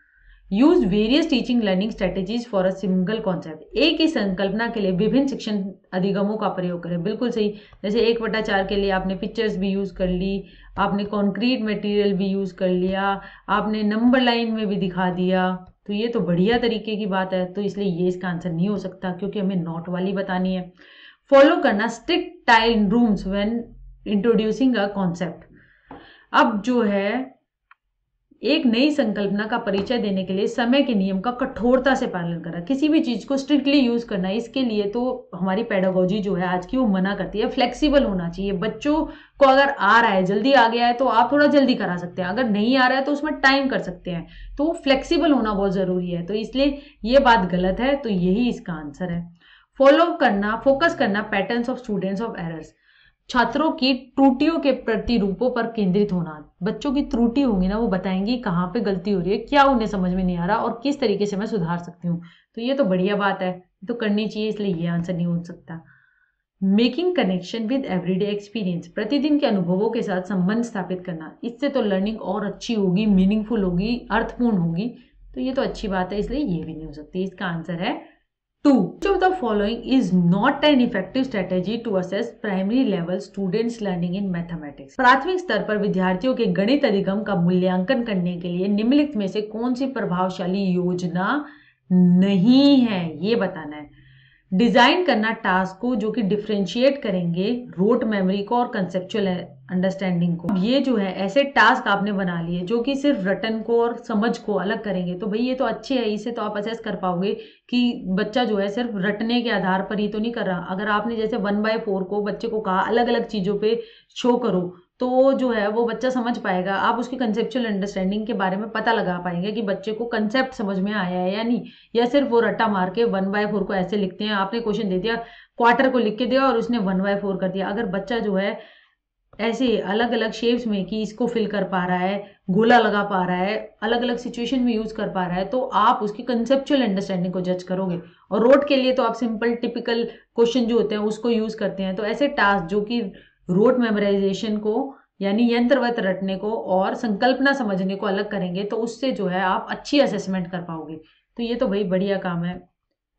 Use various teaching learning strategies for a single concept, एक ही संकल्पना के लिए विभिन्न शिक्षण अधिगमों का प्रयोग करें, बिल्कुल सही। जैसे 1/4 के लिए आपने पिक्चर्स भी यूज कर ली, आपने कॉन्क्रीट मटेरियल भी यूज कर लिया, आपने नंबर लाइन में भी दिखा दिया, तो ये तो बढ़िया तरीके की बात है। तो इसलिए ये इसका आंसर नहीं हो सकता, क्योंकि हमें नॉट वाली बतानी है। फॉलो करना strict time rooms when introducing a concept, अब जो है एक नई संकल्पना का परिचय देने के लिए समय के नियम का कठोरता से पालन करना, किसी भी चीज को स्ट्रिक्टली यूज करना, इसके लिए तो हमारी पेडागोजी जो है आज की वो मना करती है। फ्लेक्सिबल होना चाहिए, बच्चों को अगर आ रहा है, जल्दी आ गया है तो आप थोड़ा जल्दी करा सकते हैं, अगर नहीं आ रहा है तो उसमें टाइम कर सकते हैं, तो फ्लेक्सिबल होना बहुत जरूरी है। तो इसलिए ये बात गलत है, तो यही इसका आंसर है। फॉलो करना, फोकस करना patterns of students of errors, छात्रों की त्रुटियों के प्रतिरूपों पर केंद्रित होना। बच्चों की त्रुटि होंगी ना, वो बताएंगी कहाँ पे गलती हो रही है, क्या उन्हें समझ में नहीं आ रहा और किस तरीके से मैं सुधार सकती हूँ, तो ये तो बढ़िया बात है, तो करनी चाहिए, इसलिए ये आंसर नहीं हो सकता। Making connection with everyday experience, प्रतिदिन के अनुभवों के साथ संबंध स्थापित करना, इससे तो लर्निंग और अच्छी होगी, मीनिंगफुल होगी, अर्थपूर्ण होगी, तो ये तो अच्छी बात है, इसलिए ये भी नहीं हो सकती। इसका आंसर है 2. Which of the following is not an effective strategy to assess primary level students learning in mathematics? प्राथमिक स्तर पर विद्यार्थियों के गणित अधिगम का मूल्यांकन करने के लिए निम्नलिखित में से कौन सी प्रभावशाली योजना नहीं है, ये बताना है। डिजाइन करना टास्क को जो कि डिफरेंशिएट करेंगे रोट मेमोरी को और कंसेप्चुअल अंडरस्टैंडिंग को। ये जो है ऐसे टास्क आपने बना लिए जो कि सिर्फ रटन को और समझ को अलग करेंगे, तो भाई ये तो अच्छे है, इससे तो आप असेस कर पाओगे कि बच्चा जो है सिर्फ रटने के आधार पर ही तो नहीं कर रहा। अगर आपने जैसे 1/4 को बच्चे को कहा अलग अलग चीजों पे शो करो, तो जो है वो बच्चा समझ पाएगा, आप उसकी कंसेप्चुअल अंडरस्टैंडिंग के बारे में पता लगा पाएंगे कि बच्चे को कंसेप्ट समझ में आया है या नहीं, या सिर्फ वो रट्टा मार के 1/4 को ऐसे लिखते हैं, आपने क्वेश्चन दे दिया, क्वार्टर को लिख के दिया और उसने 1/4 कर दिया। अगर बच्चा जो है ऐसे अलग अलग शेप्स में कि इसको फिल कर पा रहा है, गोला लगा पा रहा है, अलग अलग सिचुएशन में यूज कर पा रहा है, तो आप उसकी कंसेप्चुअल अंडरस्टैंडिंग को जज करोगे। और रोट के लिए तो आप सिंपल टिपिकल क्वेश्चन जो होते हैं उसको यूज करते हैं। तो ऐसे टास्क जो कि रोट मेमोराइजेशन को यानी यंत्रवत रटने को और संकल्पना समझने को अलग करेंगे, तो उससे जो है आप अच्छी असेसमेंट कर पाओगे। तो ये तो भाई बढ़िया काम है,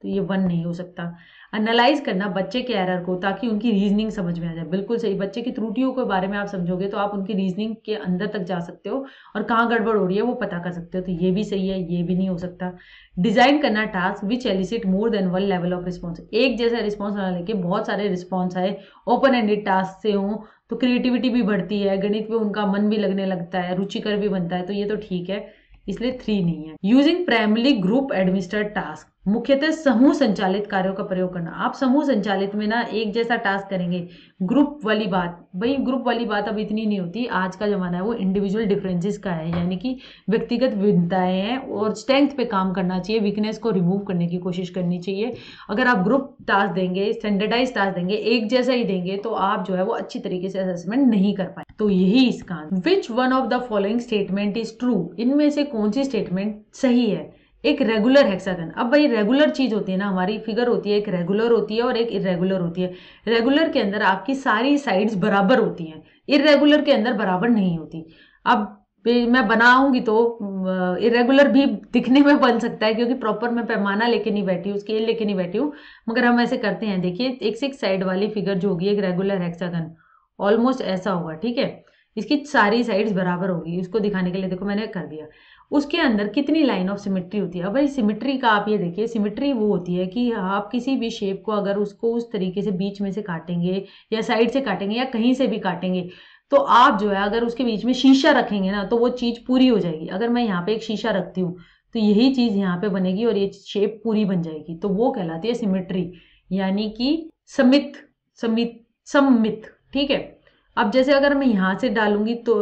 तो ये 1 नहीं हो सकता। एनालाइज करना बच्चे के एरर को ताकि उनकी रीजनिंग समझ में आ जाए, बिल्कुल सही। बच्चे की त्रुटियों के बारे में आप समझोगे तो आप उनकी रीजनिंग के अंदर तक जा सकते हो और कहाँ गड़बड़ हो रही है वो पता कर सकते हो, तो ये भी सही है, ये भी नहीं हो सकता। डिजाइन करना task which elicit more than 1 level of response, एक जैसा रिस्पॉन्स ना लेके बहुत सारे रिस्पॉन्स आए, ओपन एंडेड टास्क से हो तो क्रिएटिविटी भी बढ़ती है, गणित पे उनका मन भी लगने लगता है, रुचिकर भी बनता है, तो ये तो ठीक है, इसलिए 3 नहीं है। Using primary group administered task, मुख्यतः समूह संचालित कार्यों का प्रयोग करना। आप समूह संचालित में ना एक जैसा टास्क करेंगे, ग्रुप वाली बात, भाई ग्रुप वाली बात अब इतनी नहीं होती, आज का जमाना है वो इंडिविजुअल डिफरेंसेस का है, यानी कि व्यक्तिगत भिन्नताएं हैं और स्ट्रेंथ पे काम करना चाहिए, वीकनेस को रिमूव करने की कोशिश करनी चाहिए। अगर आप ग्रुप टास्क देंगे, स्टैंडर्डाइज टास्क देंगे, एक जैसा ही देंगे, तो आप जो है वो अच्छी तरीके से असेसमेंट नहीं कर पाए, तो यही इसका answer. Which one of the following statement is true, इनमें से कौन सी स्टेटमेंट सही है। एक रेगुलर हेक्सागन, अब भाई रेगुलर चीज होती है ना, हमारी फिगर होती है, एक रेगुलर होती है और एक इरेगुलर होती है। रेगुलर के अंदर आपकी सारी साइड्स बराबर होती हैं, इरेगुलर के अंदर बराबर नहीं होती। अब मैं बनाऊंगी तो इरेगुलर भी दिखने में बन सकता है, क्योंकि प्रॉपर मैं पैमाना लेके नहीं बैठी हूँ, स्केल लेके नहीं बैठी हूँ, मगर हम ऐसे करते हैं। देखिए एक 6 साइड वाली फिगर जो होगी एक रेगुलर हेक्सागन ऑलमोस्ट ऐसा होगा, ठीक है, इसकी सारी साइड्स बराबर होगी। उसको दिखाने के लिए देखो मैंने कर दिया। उसके अंदर कितनी लाइन ऑफ सिमेट्री होती है। अब भाई सिमेट्री का आप ये देखिए, सिमेट्री वो होती है कि आप किसी भी शेप को अगर उसको उस तरीके से बीच में से काटेंगे या साइड से काटेंगे या कहीं से भी काटेंगे, तो आप जो है अगर उसके बीच में शीशा रखेंगे ना तो वो चीज पूरी हो जाएगी। अगर मैं यहाँ पे एक शीशा रखती हूँ तो यही चीज यहाँ पे बनेगी और ये शेप पूरी बन जाएगी, तो वो कहलाती है सिमेट्री, यानी कि समित समित सम्मित, ठीक है। अब जैसे अगर मैं यहाँ से डालूंगी तो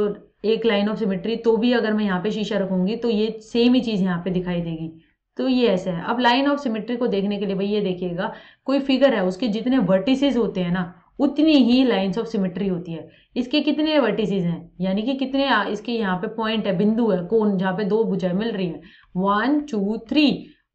एक लाइन ऑफ सिमेट्री, तो भी अगर मैं यहाँ पे शीशा रखूंगी तो ये सेम ही चीज यहाँ पे दिखाई देगी। तो ये ऐसे है। अब लाइन ऑफ सिमेट्री को देखने के लिए भाई ये देखिएगा, कोई फिगर है उसके जितने वर्टिसेस होते हैं ना उतनी ही लाइन्स ऑफ सिमेट्री होती है। इसके कितने वर्टिसेस हैं, यानी कि कितने इसके यहाँ पे पॉइंट है, बिंदु है, कोण जहाँ पे दो भुजाएं मिल रही है, 1 2 3,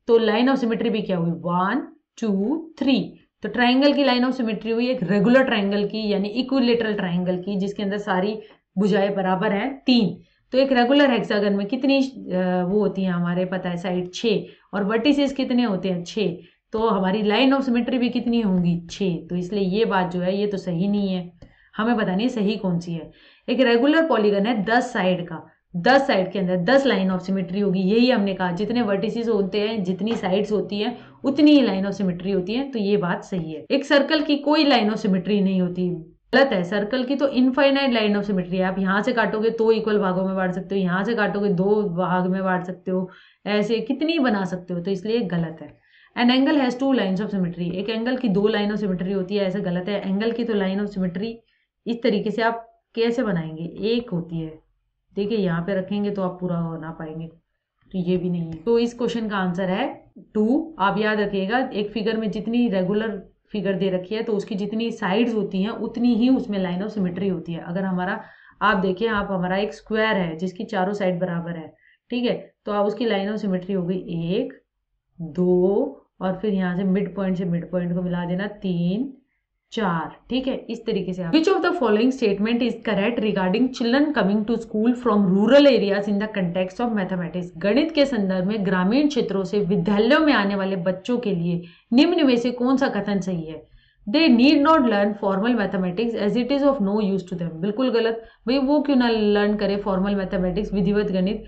तो लाइन ऑफ सिमेट्री भी क्या हुई 1 2 3। तो ट्राइंगल की लाइन ऑफ सिमेट्री हुई एक रेगुलर ट्राइंगल की, यानी इक्विलेटरल ट्राइंगल की, जिसके अंदर सारी भुजाएं बराबर हैं 3। तो एक रेगुलर हेक्सागन में कितनी वो होती है हमारे पता है साइड 6, और वर्टिसेस कितने होते हैं 6, तो हमारी लाइन ऑफ सिमेट्री भी कितनी होंगी 6। तो इसलिए ये बात जो है ये तो सही नहीं है, हमें बतानी है सही कौन सी है। एक रेगुलर पॉलीगन है 10 साइड का, 10 साइड के अंदर 10 लाइन ऑफ सिमेट्री होगी, यही हमने कहा, जितने वर्टिसेस होते हैं जितनी साइड्स होती हैं उतनी ही लाइन ऑफ सिमेट्री होती है, तो ये बात सही है। एक सर्कल की कोई लाइन ऑफ सिमेट्री नहीं होती, गलत है। सर्कल की तो इनफाइनाइट लाइन ऑफ सिमेट्री है, आप यहाँ से काटोगे तो इक्वल भागों में बांट सकते हो, यहाँ से काटोगे 2 भाग में बांट सकते हो, ऐसे कितनी बना सकते हो, तो इसलिए गलत है। An angle has 2 lines of symmetry, एक एंगल की 2 लाइन ऑफ सिमेट्री होती है, ऐसे गलत है। एंगल की तो लाइन ऑफ सिमेट्री इस तरीके से आप कैसे बनाएंगे, एक होती है, देखिए यहाँ पे रखेंगे तो आप पूरा बना पाएंगे, तो ये भी नहीं है। तो इस क्वेश्चन का आंसर है 2। आप याद रखिएगा, एक फिगर में जितनी रेगुलर फिगर दे रखी है तो उसकी जितनी साइड्स होती हैं उतनी ही उसमें लाइन ऑफ सिमेट्री होती है। अगर हमारा आप देखिए, आप हमारा एक स्क्वायर है जिसकी चारों साइड बराबर है, ठीक है, तो आप उसकी लाइन ऑफ सिमेट्री हो गई 1 2, और फिर यहाँ से मिड पॉइंट को मिला देना 3 4, ठीक है, इस तरीके से। Which of the following statement is correct regarding children coming to school from rural areas in the context of mathematics. गणित के संदर्भ में ग्रामीण क्षेत्रों से विद्यालयों में आने वाले बच्चों के लिए निम्न में से कौन सा कथन सही है। They need not learn formal mathematics as it is of no use to them. बिल्कुल गलत, भाई वो क्यों ना लर्न करे फॉर्मल मैथमेटिक्स, विधिवत गणित।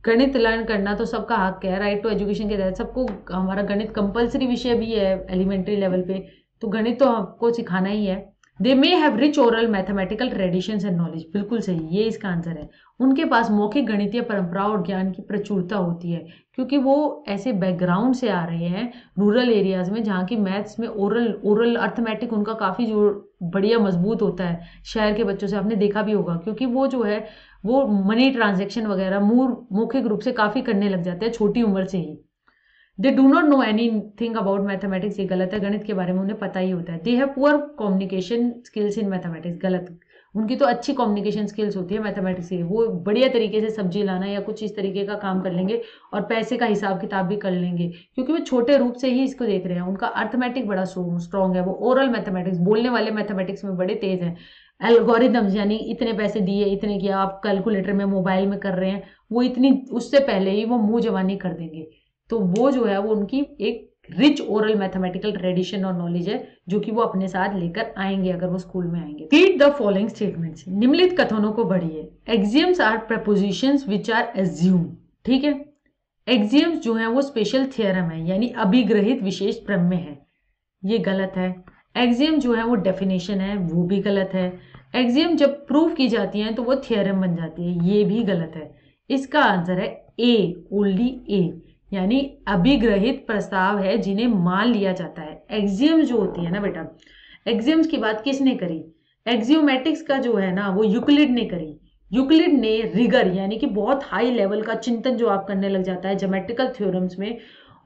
गणित लर्न करना तो सबका हक है, राइट टू एजुकेशन के तहत सबको हमारा गणित कंपलसरी विषय भी है एलिमेंट्री लेवल पे, तो गणित तो आपको सिखाना ही है। They may have rich oral mathematical traditions and knowledge, बिल्कुल सही, ये इसका आंसर है। उनके पास मौखिक गणितीय परंपरा और ज्ञान की प्रचुरता होती है, क्योंकि वो ऐसे बैकग्राउंड से आ रहे हैं रूरल एरियाज में जहाँ की मैथ्स में ओरल अर्थमेटिक उनका काफ़ी जो बढ़िया मजबूत होता है। शहर के बच्चों से आपने देखा भी होगा, क्योंकि वो जो है वो मनी ट्रांजेक्शन वगैरह मौखिक रूप से काफ़ी करने लग जाते हैं छोटी उम्र से ही। They do not know anything about mathematics, ये गलत है, गणित के बारे में उन्हें पता ही होता है। They have poor communication skills in mathematics, गलत, उनकी तो अच्छी कम्युनिकेशन स्किल्स होती है मैथमेटिक्स की, वो बढ़िया तरीके से सब्जी लाना या कुछ इस तरीके का काम कर लेंगे और पैसे का हिसाब किताब भी कर लेंगे, क्योंकि वो छोटे रूप से ही इसको देख रहे हैं। उनका अर्थमेटिक बड़ा स्ट्रॉन्ग है, वो ओरल मैथमेटिक्स बोलने वाले मैथमेटिक्स में बड़े तेज हैं। एल्गोरिदम्स यानी इतने पैसे दिए, इतने किया, आप कैलकुलेटर में मोबाइल में कर रहे हैं, वो इतनी उससे पहले ही वो मुंह जवानी कर देंगे। तो वो जो है वो उनकी एक रिच ओरल मैथमेटिकल ट्रेडिशन और नॉलेज है जो कि वो अपने साथ लेकर आएंगे अगर वो स्कूल में आएंगे। रीड द फॉलोइंग स्टेटमेंट्स, निम्नलिखित कथनों को पढ़िए। Axioms are propositions which are assume, ठीक है, एक्सियम्स जो है वो स्पेशल थ्योरम है, यानी अभिग्रहित विशेष प्रमेय है, ये गलत है। एक्सियम जो है वो डेफिनेशन है, वो भी गलत है। एक्सियम जब प्रूव की जाती है तो वो थ्योरम बन जाती है, ये भी गलत है। इसका आंसर है ए, ओनली ए, यानी अभिग्रहित प्रस्ताव है जिन्हें मान लिया जाता है। एक्सियम जो होती है ना बेटा, एक्सियम्स की बात किसने करी, एक्सियोमेटिक्स का जो है ना वो यूक्लिड ने करी। यूक्लिड ने रिगर यानी कि बहुत हाई लेवल का चिंतन जो आप करने लग जाता है ज्योमेट्रिकल थ्योरम्स में,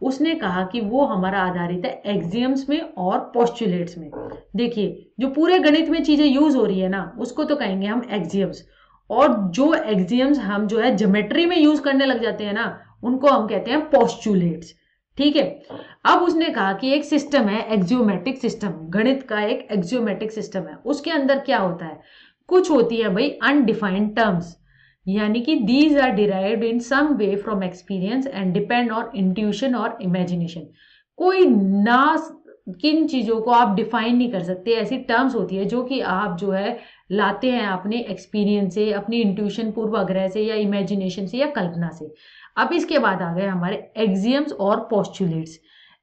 उसने कहा कि वो हमारा आधारित है एक्सियम्स में और पोस्टुलेट्स में। देखिए जो पूरे गणित में चीजें यूज हो रही है ना उसको तो कहेंगे हम एक्सियम्स, और जो एक्सियम्स हम जो है ज्योमेट्री में यूज करने लग जाते हैं ना उनको हम कहते हैं पोस्टुलेट्स, ठीक है। अब उसने कहा कि एक सिस्टम है एक्सियोमेट्रिक सिस्टम, गणित का एक एक्सियोमेट्रिक सिस्टम है, उसके अंदर क्या होता है, कुछ होती है भाई अनडिफाइंड टर्म्स, यानी कि these are derived in some way from experience and depend on intuition और इमेजिनेशन। कोई ना किन चीजों को आप डिफाइन नहीं कर सकते, ऐसी टर्म्स होती है जो कि आप जो है लाते हैं अपने एक्सपीरियंस से, अपनी इंट्यूशन पूर्वाग्रह से या इमेजिनेशन से या कल्पना से। अब इसके बाद आ गए हमारे एक्सियम्स और पोस्टुलेट्स।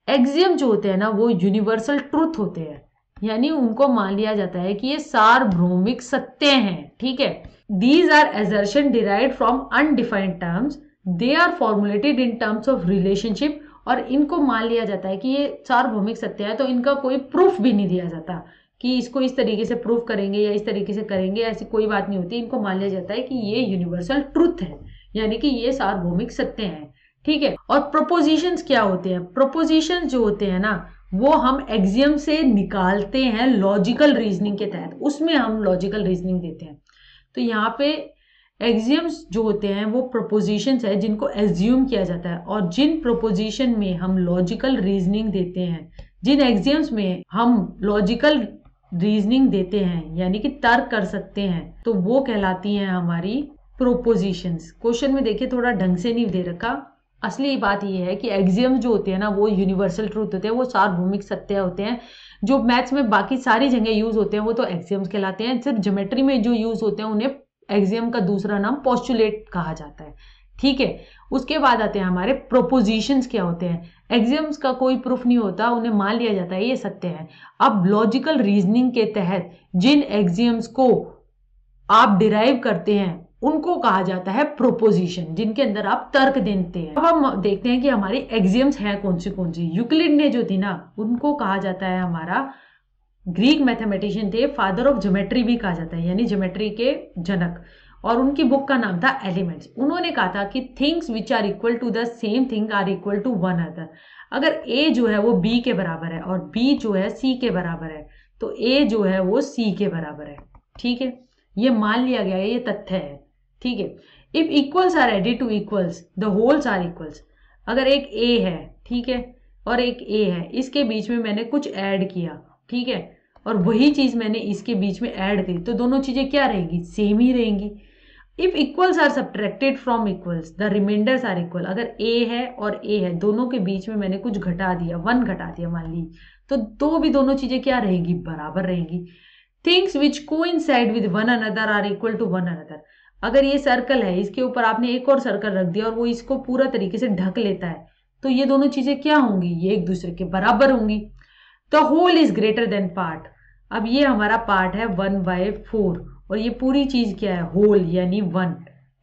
एक्सियम जो होते हैं ना वो यूनिवर्सल ट्रुथ होते हैं, यानी उनको मान लिया जाता है कि ये सार्वभौमिक सत्य हैं, ठीक है। These are assertion derived from undefined terms, they are formulated in terms of relationship, और इनको मान लिया जाता है कि ये सार्वभौमिक सत्य है, तो इनका कोई प्रूफ भी नहीं दिया जाता कि इसको इस तरीके से प्रूफ करेंगे या इस तरीके से करेंगे, ऐसी कोई बात नहीं होती। इनको मान लिया जाता है कि ये यूनिवर्सल ट्रुथ है, यानी कि ये सार्वभौमिक सत्य है, ठीक है। और प्रोपोजिशंस क्या होते हैं? प्रोपोजिशंस जो होते हैं ना वो हम एक्सियम से निकालते हैं लॉजिकल रीजनिंग के तहत, उसमें हम लॉजिकल रीजनिंग देते हैं। तो यहाँ पे एक्सियम्स जो होते हैं वो प्रोपोजिशंस है जिनको एज्यूम किया जाता है, और जिन प्रोपोजिशन में हम लॉजिकल रीजनिंग देते हैं, जिन एक्सियम्स में हम लॉजिकल रीजनिंग देते हैं यानी कि तर्क कर सकते हैं, तो वो कहलाती हैं हमारी प्रोपोजिशंस। क्वेश्चन में देखिए थोड़ा ढंग से नहीं दे रखा। असली बात ये है कि एक्सियम जो होते हैं ना वो यूनिवर्सल ट्रूथ होते हैं, वो सार्वभौमिक सत्य होते हैं। जो मैथ्स में बाकी सारी जगह यूज होते हैं वो तो एक्सियम्स कहलाते हैं, सिर्फ ज्योमेट्री में जो यूज होते हैं उन्हें एक्सियम का दूसरा नाम पोस्टुलेट कहा जाता है, ठीक है। उसके बाद आते हैं हमारे प्रोपोजिशंस। क्या होते हैं? एक्सियम्स का कोई प्रूफ नहीं होता, उन्हें मान लिया जाता है ये सत्य है। अब लॉजिकल रीजनिंग के तहत जिन एक्सियम्स को आप डिराइव करते हैं उनको कहा जाता है प्रोपोजिशन, जिनके अंदर आप तर्क देते हैं। अब हम देखते हैं कि हमारी एक्सियम्स हैं कौन सी। यूक्लिड ने जो थी ना उनको कहा जाता है, हमारा ग्रीक मैथमेटिशियन थे, फादर ऑफ ज्योमेट्री भी कहा जाता है, यानी ज्योमेट्री के जनक, और उनकी बुक का नाम था एलिमेंट्स। उन्होंने कहा था कि things which are equal to the same thing are equal to one another. अगर ए जो है वो बी के बराबर है और बी जो है सी के बराबर है, तो ए जो है वो सी के बराबर है, ठीक है। ये मान लिया गया है, ये तथ्य है, ठीक है। If equals are added to equals the wholes are equals. अगर एक ए है, ठीक है, और एक ए है, इसके बीच में मैंने कुछ ऐड किया, ठीक है, और वही चीज मैंने इसके बीच में ऐड की, तो दोनों चीजें क्या रहेंगी? सेम ही रहेंगी। If equals are subtracted from equals the remainders are equal. अगर ए है और ए है, दोनों के बीच में मैंने कुछ घटा दिया, वन घटा दिया मान ली, तो भी दोनों चीजें क्या रहेंगी? बराबर रहेंगी। Things which coincide with one another are equal to one another. अगर ये सर्कल है, इसके ऊपर आपने एक और सर्कल रख दिया और वो इसको पूरा तरीके से ढक लेता है, तो ये दोनों चीजें क्या होंगी? ये एक दूसरे के बराबर होंगी। The whole is greater than part. अब ये हमारा पार्ट है 1/4 और ये पूरी चीज क्या है? होल यानी 1।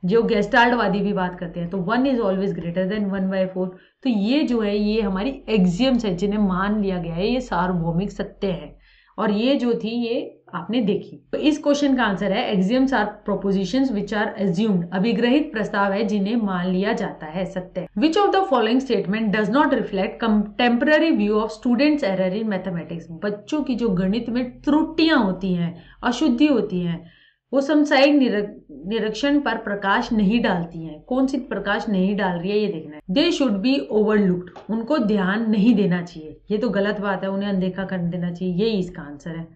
जो गेस्टाल्टवादी भी बात करते हैं तो 1 इज ऑलवेज ग्रेटर देन 1/4। तो ये जो है ये हमारी एक्सियम्स है जिन्हें मान लिया गया है ये सार्वभौमिक सत्य है, और ये जो थी ये आपने देखी। तो इस क्वेश्चन का आंसर है axioms are propositions which are assumed. अभिग्रहित प्रस्ताव है जिन्हें मान लिया जाता है सत्य। Which of the following statement does not reflect contemporary view of students error in mathematics. बच्चों की जो गणित में त्रुटियां होती हैं, अशुद्धि होती हैं, वो समसामयिक निरीक्षण पर प्रकाश नहीं डालती हैं। कौन सी प्रकाश नहीं डाल रही है ये देखना है। They should be overlooked. उनको ध्यान नहीं देना चाहिए, ये तो गलत बात है, उन्हें अनदेखा कर देना चाहिए, यही इसका आंसर है।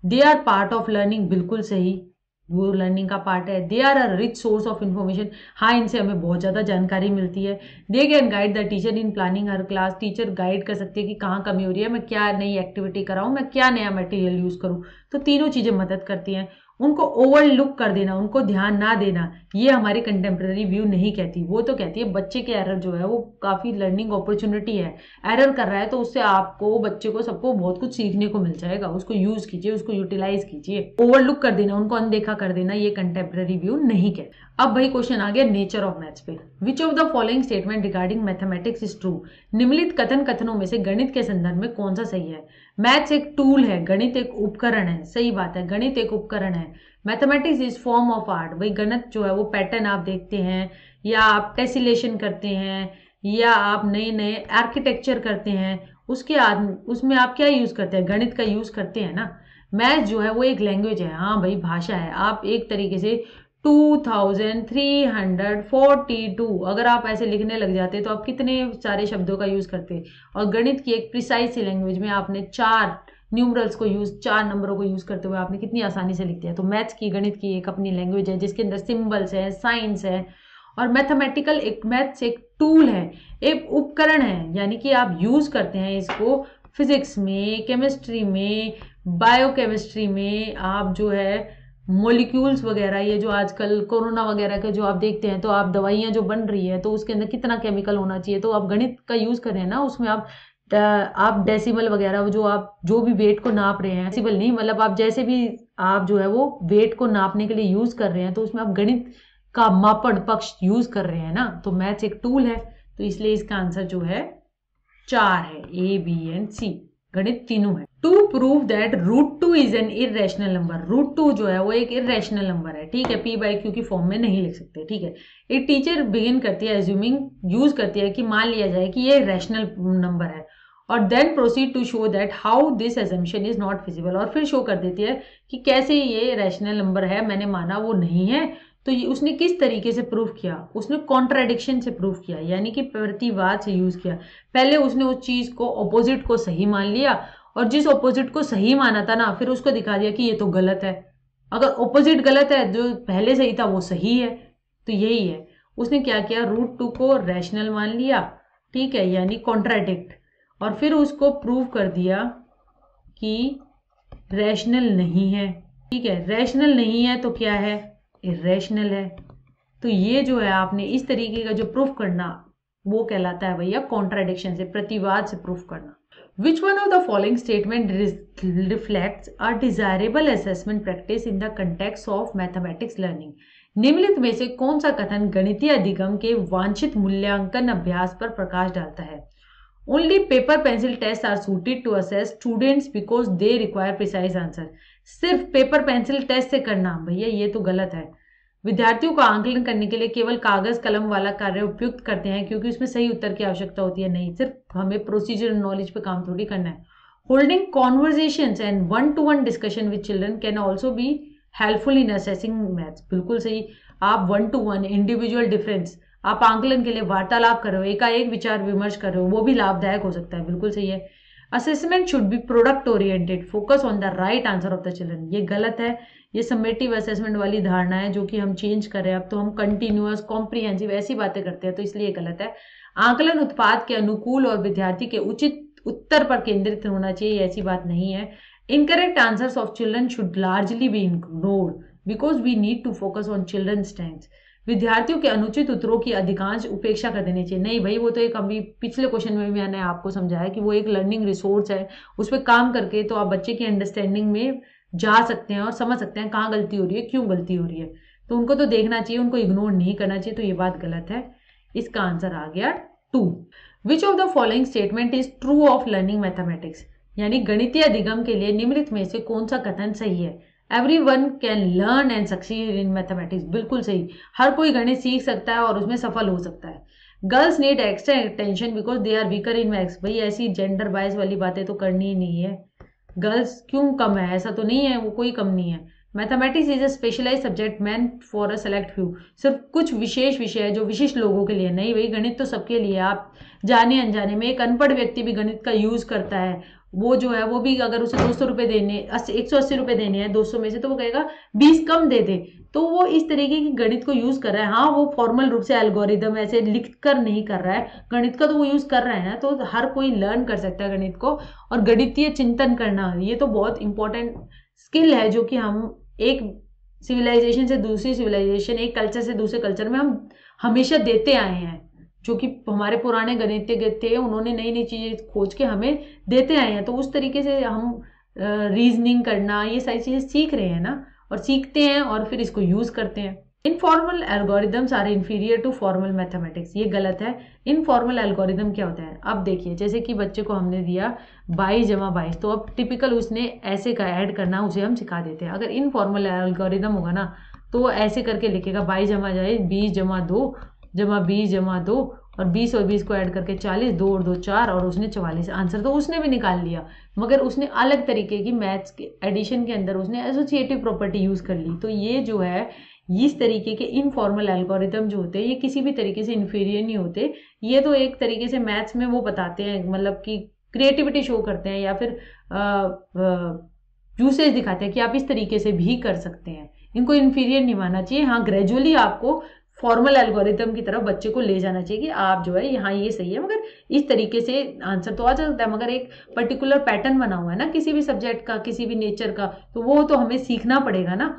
They are part of learning, बिल्कुल सही, वो लर्निंग का पार्ट है। They are a rich source of information, हाँ इनसे हमें बहुत ज़्यादा जानकारी मिलती है। They can guide the teacher in planning her class. Teacher guide कर सकती है कि कहाँ कमी हो रही है, मैं क्या नई एक्टिविटी कराऊँ, मैं क्या नया मटेरियल यूज़ करूँ, तो तीनों चीज़ें मदद करती हैं। उनको ओवरलुक कर देना, उनको ध्यान ना देना, ये हमारी कंटेम्प्रेरी व्यू नहीं कहती। वो तो कहती है बच्चे के एरर जो है वो काफ़ी लर्निंग अपॉर्चुनिटी है, एरर कर रहा है तो उससे आपको, बच्चे को, सबको बहुत कुछ सीखने को मिल जाएगा, उसको यूज कीजिए, उसको यूटिलाइज कीजिए। ओवरलुक कर देना, उनको अनदेखा कर देना, ये कंटेम्प्रेरी व्यू नहीं कहती। अब भाई क्वेश्चन आ गया नेचर ऑफ मैथ्स पे। विच of the following statement regarding mathematics is true. निम्नलिखित कथनों में से गणित के संदर्भ में कौन सा सही है। मैथ्स एक टूल है, गणित एक उपकरण है। सही बात है, गणित एक उपकरण है। Mathematics is form of art. भाई गणित जो है वो पैटर्न आप देखते हैं, या आप टेसिलेशन करते हैं, या आप नए नए आर्किटेक्चर करते हैं, उसमें आप क्या यूज करते हैं? गणित का यूज करते हैं ना। मैथ जो है वो एक लैंग्वेज है, हाँ भाई भाषा है। आप एक तरीके से 2342 अगर आप ऐसे लिखने लग जाते तो आप कितने सारे शब्दों का यूज करते। और गणित की एक प्रिसाइज लैंग्वेज में आपने 4 न्यूमरल्स को यूज, 4 नंबरों को यूज करते हुए आपने कितनी आसानी से लिख दिया। तो मैथ्स की, गणित की एक अपनी लैंग्वेज है जिसके अंदर सिंबल्स है, साइंस है, और मैथमेटिकल एक मैथ्स एक टूल है, एक उपकरण है, यानी कि आप यूज करते हैं इसको फिजिक्स में, केमिस्ट्री में, बायोकेमिस्ट्री में। आप जो है मोलिक्यूल्स वगैरह, ये जो आजकल कोरोना वगैरह के जो आप देखते हैं, तो आप दवाइयां जो बन रही है तो उसके अंदर कितना केमिकल होना चाहिए, तो आप गणित का यूज करें ना, उसमें आप डेसिमल वगैरह जो आप जो भी वेट को नाप रहे हैं, डेसिमल नहीं मतलब आप जैसे भी आप जो है वो वेट को नापने के लिए यूज कर रहे हैं, तो उसमें आप गणित का मापन पक्ष यूज कर रहे हैं ना। तो मैथ्स एक टूल है, तो इसलिए इसका आंसर जो है 4 है, ए बी एंड सी, गणित तीनों है। To prove that √2 is an irrational number, √2 जो है वो एक इरेशनल नंबर है, ठीक है, p/q की फॉर्म में नहीं लिख सकते, ठीक है। एक टीचर बिगिन करती है एज्यूमिंग, यूज करती है कि मान लिया जाए कि ये रैशनल नंबर है, और then proceed to show that how this assumption is not feasible, और फिर शो कर देती है कि कैसे ये रैशनल नंबर है, मैंने माना वो नहीं है। तो ये उसने किस तरीके से प्रूव किया, उसने कॉन्ट्राडिक्शन से प्रूव किया, यानी कि प्रतिवाद से यूज किया। पहले उसने उस चीज को, ऑपोजिट को सही मान लिया, और जिस ऑपोजिट को सही माना था ना, फिर उसको दिखा दिया कि ये तो गलत है। अगर ऑपोजिट गलत है, जो पहले सही था वो सही है, तो यही है। उसने क्या किया, √2 को रैशनल मान लिया, ठीक है, यानी कॉन्ट्राडिक्ट, और फिर उसको प्रूव कर दिया कि रैशनल नहीं है, ठीक है। रैशनल नहीं है तो क्या है, इरेशनल है। तो ये जो है आपने इस तरीके का जो प्रूफ करना, वो कहलाता है भैया कॉन्ट्राडिक्शन से, प्रतिवाद से प्रूफ करना। Which one of the following statement reflects a desirable assessment practice in the context of mathematics learning? निम्नलिखित में से कौन सा कथन गणितीय अधिगम के वांछित मूल्यांकन अभ्यास पर प्रकाश डालता है? Only paper pencil tests are suited to assess students because they require precise answer. सिर्फ पेपर पेंसिल टेस्ट से करना, भैया ये तो गलत है। विद्यार्थियों को आंकलन करने के लिए केवल कागज कलम वाला कार्य उपयुक्त करते हैं क्योंकि उसमें सही उत्तर की आवश्यकता होती है, नहीं, सिर्फ हमें प्रोसीजर नॉलेज पे काम थोड़ी करना है। Holding conversations and 1-to-1 discussion with children can also be helpful in assessing maths, बिल्कुल सही। आप 1-to-1 इंडिविजुअल डिफरेंस, आप आंकलन के लिए वार्तालाप कर रहे हो, एकाएक विचार विमर्श कर रहे हो, वो भी लाभदायक हो सकता है, बिल्कुल सही है। Assessment should be product oriented, focus on the right answer of the children, ये गलत है। ये समेटिव असेसमेंट वाली धारणा है जो कि हम चेंज कर रहे हैं, अब तो हम कंटिन्यूअस, कॉम्प्रिहेंसिव ऐसी बातें करते हैं, तो इसलिए गलत है। आंकलन उत्पाद के अनुकूल और विद्यार्थी के उचित उत्तर पर केंद्रित होना चाहिए, ऐसी बात नहीं है। Incorrect answers of children should largely be ignored because we need to focus on children strengths, विद्यार्थियों के अनुचित उत्तरों की अधिकांश उपेक्षा कर देनी चाहिए। नहीं भाई, वो तो एक अभी पिछले क्वेश्चन में भी मैंने आपको समझाया कि वो एक लर्निंग रिसोर्स है, उस पर काम करके तो आप बच्चे की अंडरस्टैंडिंग में जा सकते हैं और समझ सकते हैं कहाँ गलती हो रही है, क्यों गलती हो रही है, तो उनको तो देखना चाहिए, उनको इग्नोर नहीं करना चाहिए, तो ये बात गलत है। इसका आंसर आ गया 2। विच of the following statement is true of learning mathematics, यानी गणितीय अधिगम के लिए निम्नलिखित में से कौन सा कथन सही है? Everyone can learn and succeed in mathematics, बिल्कुल सही, हर कोई गणित सीख सकता है और उसमें सफल हो सकता है। Girls need extra attention because they are weaker in maths, भाई ऐसी जेंडर बायस वाली बातें तो करनी ही नहीं है। गर्ल्स क्यों कम है, ऐसा तो नहीं है, वो कोई कम नहीं है। Mathematics is a specialise subject meant for a select few, सिर्फ कुछ विशेष विषय है जो विशिष्ट लोगों के लिए, नहीं भाई गणित तो सबके लिए। आप जाने अनजाने में एक अनपढ़ व्यक्ति भी गणित का यूज करता है, वो जो है वो भी अगर उसे 200 रुपए देने, 180 रुपए देने हैं 200 में से, तो वो कहेगा 20 कम दे दे, तो वो इस तरीके की गणित को यूज कर रहा है। हाँ, वो फॉर्मल रूप से एल्गोरिदम ऐसे लिख कर नहीं कर रहा है, गणित का तो वो यूज कर रहा है ना, तो हर कोई लर्न कर सकता है गणित को। और गणितीय चिंतन करना ये तो बहुत इंपॉर्टेंट स्किल है, जो कि हम एक सिविलाइजेशन से दूसरी सिविलाइजेशन, एक कल्चर से दूसरे कल्चर में हम हमेशा देते आए हैं, जो कि हमारे पुराने गणितज्ञ थे, उन्होंने नई नई चीजें खोज के हमें देते आए हैं, तो उस तरीके से हम रीजनिंग करना, ये सारी चीजें सीख रहे हैं ना, और सीखते हैं और फिर इसको यूज करते हैं। Informal algorithms are inferior to formal mathematics, ये गलत है। इनफॉर्मल एल्गोरिदम क्या होता है? अब देखिए, जैसे कि बच्चे को हमने दिया 22 जमा 22, तो अब टिपिकल उसने ऐसे का ऐड करना, उसे हम सिखा देते हैं। अगर इनफॉर्मल एल्गोरिदम होगा ना, तो ऐसे करके लिखेगा 22 जमा 20 जमा 2 जमा 20 जमा 2 और 20 और 20 को ऐड करके 40, 2 और 2 4, और उसने 44 आंसर तो उसने भी निकाल लिया, मगर उसने अलग तरीके की मैथ्स के एडिशन के अंदर उसने एसोसिएटिव प्रॉपर्टी यूज कर ली। तो ये जो है, इस तरीके के इनफॉर्मल एल्गोरिदम जो होते हैं, ये किसी भी तरीके से इन्फीरियर नहीं होते, ये तो एक तरीके से मैथ्स में वो बताते हैं, मतलब कि क्रिएटिविटी शो करते हैं या फिर यूसेज दिखाते हैं कि आप इस तरीके से भी कर सकते हैं। इनको इन्फीरियर नहीं मानना चाहिए। हाँ, ग्रेजुअली आपको फॉर्मल एल्गोरिथम की तरफ बच्चे को ले जाना चाहिए कि आप जो है यहाँ ये सही है, मगर इस तरीके से आंसर तो आ सकता है, मगर एक पर्टिकुलर पैटर्न बना हुआ है ना किसी भी सब्जेक्ट का, किसी भी नेचर का, तो वो तो हमें सीखना पड़ेगा ना।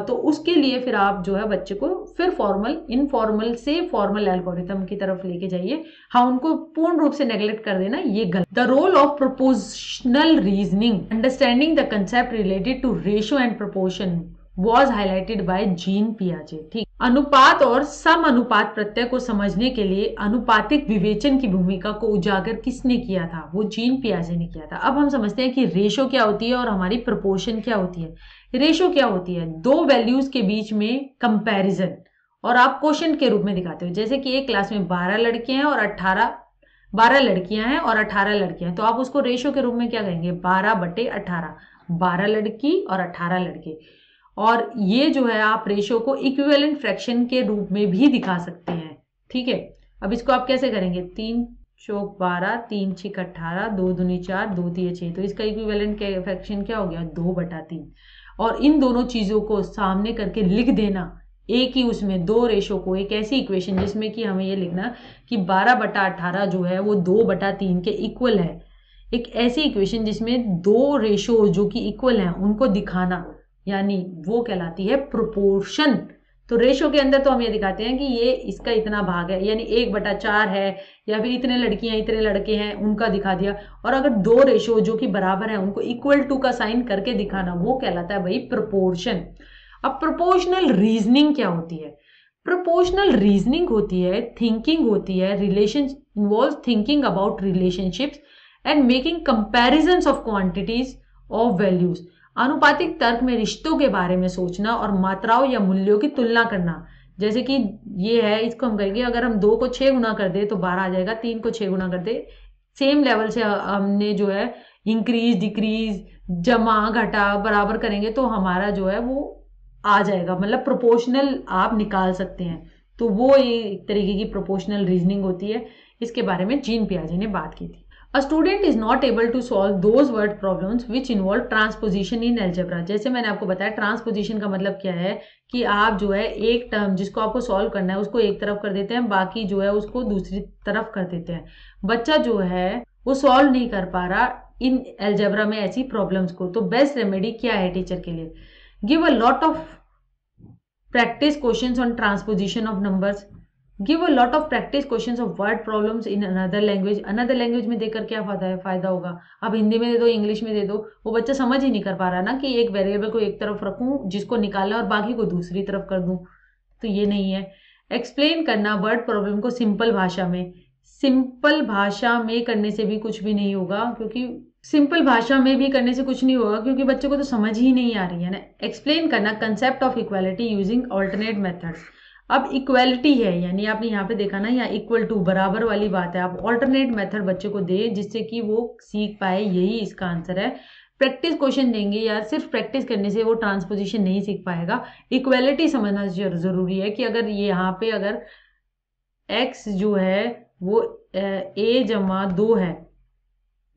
तो उसके लिए फिर आप जो है बच्चे को फिर फॉर्मल इनफॉर्मल से फॉर्मल एल्गोरिथम की तरफ लेके जाइए। हाँ, उनको पूर्ण रूप से नेग्लेक्ट कर देना ये गलत। The role of proportional reasoning, understanding the concept related to ratio and proportion was highlighted by Jean पियाजे। ठीक, अनुपात और सम अनुपात प्रत्यय को समझने के लिए अनुपातिक विवेचन की भूमिका को उजागर किसने किया था? वो जीन पियाजे ने किया था। अब हम समझते हैं कि रेशो क्या होती है और हमारी प्रोपोर्शन क्या होती है। रेशो क्या होती है? दो वैल्यूज के बीच में कंपैरिजन, और आप क्वेश्चन के रूप में दिखाते हो। जैसे कि एक क्लास में 12 लड़के हैं और 12 लड़कियां हैं और 18 लड़के हैं, तो आप उसको रेशो के रूप में क्या कहेंगे? 12/18, 12 लड़की और 18 लड़के। और ये जो है आप रेशो को इक्विवेलेंट फ्रैक्शन के रूप में भी दिखा सकते हैं। ठीक है, अब इसको आप कैसे करेंगे? 3 चौक 12, 3 6 18, 2 दूनी 4, 2 3 6, तो इसका इक्विवेलेंट फ्रैक्शन क्या हो गया? 2/3। और इन दोनों चीजों को सामने करके लिख देना एक ही उसमें दो रेशो को, एक ऐसी इक्वेशन जिसमें कि हमें ये लिखना कि 12/18 जो है वो 2/3 के इक्वल है। एक ऐसी इक्वेशन जिसमें दो रेशो जो कि इक्वल हैं उनको दिखाना, यानी वो कहलाती है प्रोपोर्शन। तो रेशो के अंदर तो हम ये दिखाते हैं कि ये इसका इतना भाग है, यानी 1/4 है, या फिर इतने लड़कियां इतने लड़के हैं उनका दिखा दिया। और अगर दो रेशो जो कि बराबर है उनको इक्वल टू का साइन करके दिखाना, वो कहलाता है भाई प्रोपोर्शन। अब प्रोपोर्शनल रीजनिंग क्या होती है? प्रोपोर्शनल रीजनिंग होती है थिंकिंग, होती है relation, involve thinking about relationships and making comparisons of quantities of values. अनुपातिक तर्क में रिश्तों के बारे में सोचना और मात्राओं या मूल्यों की तुलना करना। जैसे कि ये है, इसको हम कहेंगे अगर हम 2 को 6 गुना कर दे तो 12 आ जाएगा, 3 को 6 गुना कर दे, सेम लेवल से हमने जो है इंक्रीज डिक्रीज जमा घटा बराबर करेंगे तो हमारा जो है वो आ जाएगा, मतलब प्रोपोर्शनल आप निकाल सकते हैं। तो वो एक तरीके की प्रोपोर्शनल रीजनिंग होती है। इसके बारे में जीन पियाजे ने बात की थी। A student is not able to solve those word problems which involve transposition in algebra। जैसे मैंने आपको बताया ट्रांसपोजिशन का मतलब क्या है कि आप जो है एक टर्म जिसको आपको सॉल्व करना है उसको एक तरफ कर देते हैं, बाकी जो है उसको दूसरी तरफ कर देते हैं। बच्चा जो है वो सॉल्व नहीं कर पा रहा इन एल्जेब्रा में ऐसी प्रॉब्लम्स को। तो बेस्ट रेमेडी क्या है टीचर के लिए? Give a lot of practice questions on transposition of numbers. Give a lot of practice questions of word problems in another language. Another language में देकर क्या फायदा होगा? अब हिंदी में दे दो, इंग्लिश में दे दो, वो बच्चा समझ ही नहीं कर पा रहा ना कि एक वेरिएबल को एक तरफ रखूं जिसको निकालना और बाकी को दूसरी तरफ कर दूं, तो ये नहीं है। एक्सप्लेन करना वर्ड प्रॉब्लम को सिंपल भाषा में। सिंपल भाषा में करने से भी कुछ भी नहीं होगा, क्योंकि सिंपल भाषा में भी करने से कुछ नहीं होगा क्योंकि बच्चे को तो समझ ही नहीं आ रही है ना। एक्सप्लेन करना concept of equality using alternate methods. अब इक्वालिटी है, यानी आपने यहाँ पे देखा ना, यहाँ इक्वल टू बराबर वाली बात है। आप ऑल्टरनेट मेथड बच्चे को दे जिससे कि वो सीख पाए, यही इसका आंसर है। प्रैक्टिस क्वेश्चन देंगे यार, सिर्फ प्रैक्टिस करने से वो ट्रांसपोजिशन नहीं सीख पाएगा। इक्वालिटी समझना जरूरी है कि अगर ये यहाँ पे अगर x जो है वो a/2 है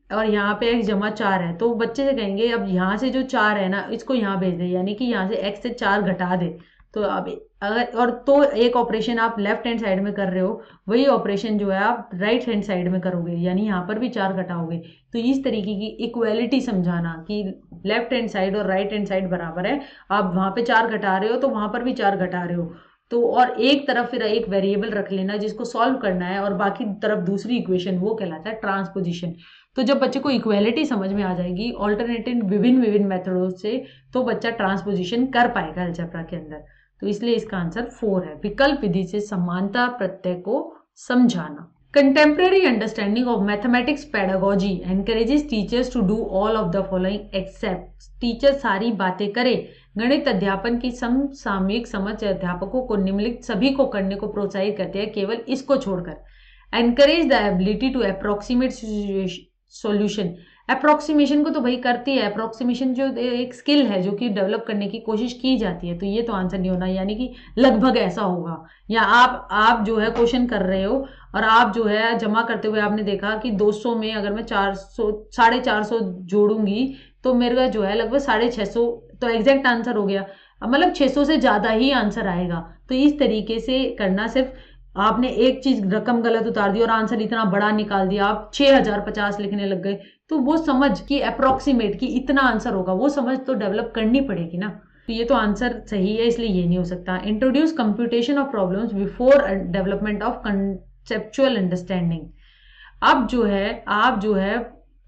और यहाँ पे x जमा 4 है, तो बच्चे से कहेंगे अब यहाँ से जो 4 है ना इसको यहाँ भेज दे, यानी कि यहाँ से x से 4 घटा दे। तो अब अगर और तो एक ऑपरेशन आप लेफ्ट हैंड साइड में कर रहे हो, वही ऑपरेशन जो है आप राइट हैंड साइड में करोगे, यानी यहाँ पर भी 4 घटाओगे। तो इस तरीके की इक्वालिटी समझाना कि लेफ्ट हैंड साइड और राइट हैंड साइड बराबर है, आप वहां पे 4 घटा रहे हो तो वहां पर भी 4 घटा रहे हो। तो और एक तरफ फिर एक वेरिएबल रख लेना जिसको सॉल्व करना है और बाकी तरफ दूसरी इक्वेशन, वो कहलाता है ट्रांसपोजिशन। तो जब बच्चे को इक्वालिटी समझ में आ जाएगी ऑल्टरनेटिव विभिन्न मेथडों से, तो बच्चा ट्रांसपोजिशन कर पाएगा अलजेब्रा के अंदर। तो इसलिए इसका आंसर 4 है। विकल्प विधि से समानता प्रत्यय को समझाना। Contemporary understanding of mathematics pedagogy encourages teachers to do all of the following except. Teacher सारी बातें करे। गणित अध्यापन की समसामयिक समझ अध्यापकों को निम्नलिखित सभी को करने को प्रोत्साहित करते हैं, केवल इसको छोड़कर। Encourage the ability to approximate solution. Approximation को तो भाई करती है, अप्रोक्सीमेशन जो एक स्किल है जो कि डेवलप करने की कोशिश की जाती है, तो ये तो आंसर नहीं होना, यानी कि लगभग ऐसा होगा। या आप जो है क्वेश्चन कर रहे हो और आप जो है जमा करते हुए आपने देखा कि 200 में अगर मैं 400 450 जोड़ूंगी तो मेरा जो है लगभग 650, तो एग्जैक्ट आंसर हो गया, मतलब 600 से ज्यादा ही आंसर आएगा। तो इस तरीके से करना, सिर्फ आपने एक चीज रकम गलत उतार दी और आंसर इतना बड़ा निकाल दिया, आप 6050 लिखने लग गए, तो वो समझ कि अप्रोक्सीमेट कि इतना आंसर होगा, वो समझ तो डेवलप करनी पड़ेगी ना। तो ये तो आंसर सही है, इसलिए ये नहीं हो सकता। Introduce computation of problems before development of conceptual understanding. अब जो है आप जो है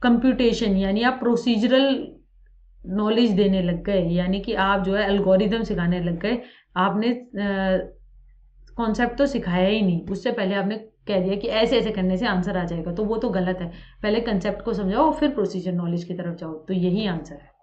कंप्यूटेशन यानी आप प्रोसीजरल नॉलेज देने लग गए, यानी कि आप जो है एल्गोरिदम सिखाने लग गए। आपने कॉन्सेप्ट तो सिखाया ही नहीं, उससे पहले आपने कह दिया कि ऐसे ऐसे करने से आंसर आ जाएगा, तो वो तो गलत है। पहले कंसेप्ट को समझाओ फिर प्रोसीजर नॉलेज की तरफ जाओ, तो यही आंसर है।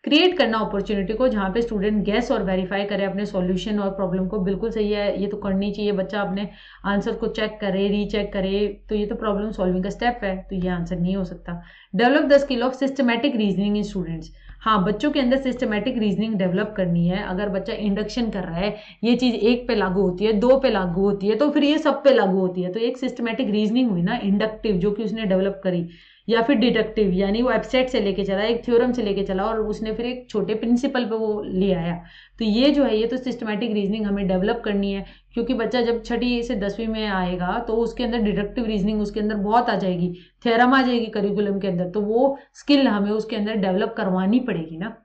क्रिएट करना अपॉर्चुनिटी को जहाँ पे स्टूडेंट गेस और वेरीफाई करे अपने सॉल्यूशन और प्रॉब्लम को, बिल्कुल सही है, ये तो करनी चाहिए। बच्चा अपने आंसर को चेक करे, रीचेक करे, तो ये तो प्रॉब्लम सॉल्विंग का स्टेप है, तो ये आंसर नहीं हो सकता। Develop the skill of systematic reasoning in students. हाँ, बच्चों के अंदर सिस्टमैटिक रीजनिंग डेवलप करनी है। अगर बच्चा इंडक्शन कर रहा है, ये चीज 1 पे लागू होती है, 2 पे लागू होती है, तो फिर ये सब पे लागू होती है, तो एक सिस्टमैटिक रीजनिंग हुई ना, इंडक्टिव जो कि उसने डेवलप करी, या फिर डिडक्टिव यानी वो एब्स्ट्रैक्ट से लेके चला, एक थ्योरम से लेके चला और उसने फिर एक छोटे प्रिंसिपल पे वो ले आया। तो ये जो है ये तो सिस्टमैटिक रीजनिंग हमें डेवलप करनी है, क्योंकि बच्चा जब 6ठी से 10वीं में आएगा तो उसके अंदर डिडक्टिव रीजनिंग उसके अंदर बहुत आ जाएगी, थ्योरम आ जाएगी करिकुलम के अंदर, तो वो स्किल हमें उसके अंदर डेवलप करवानी पड़ेगी ना।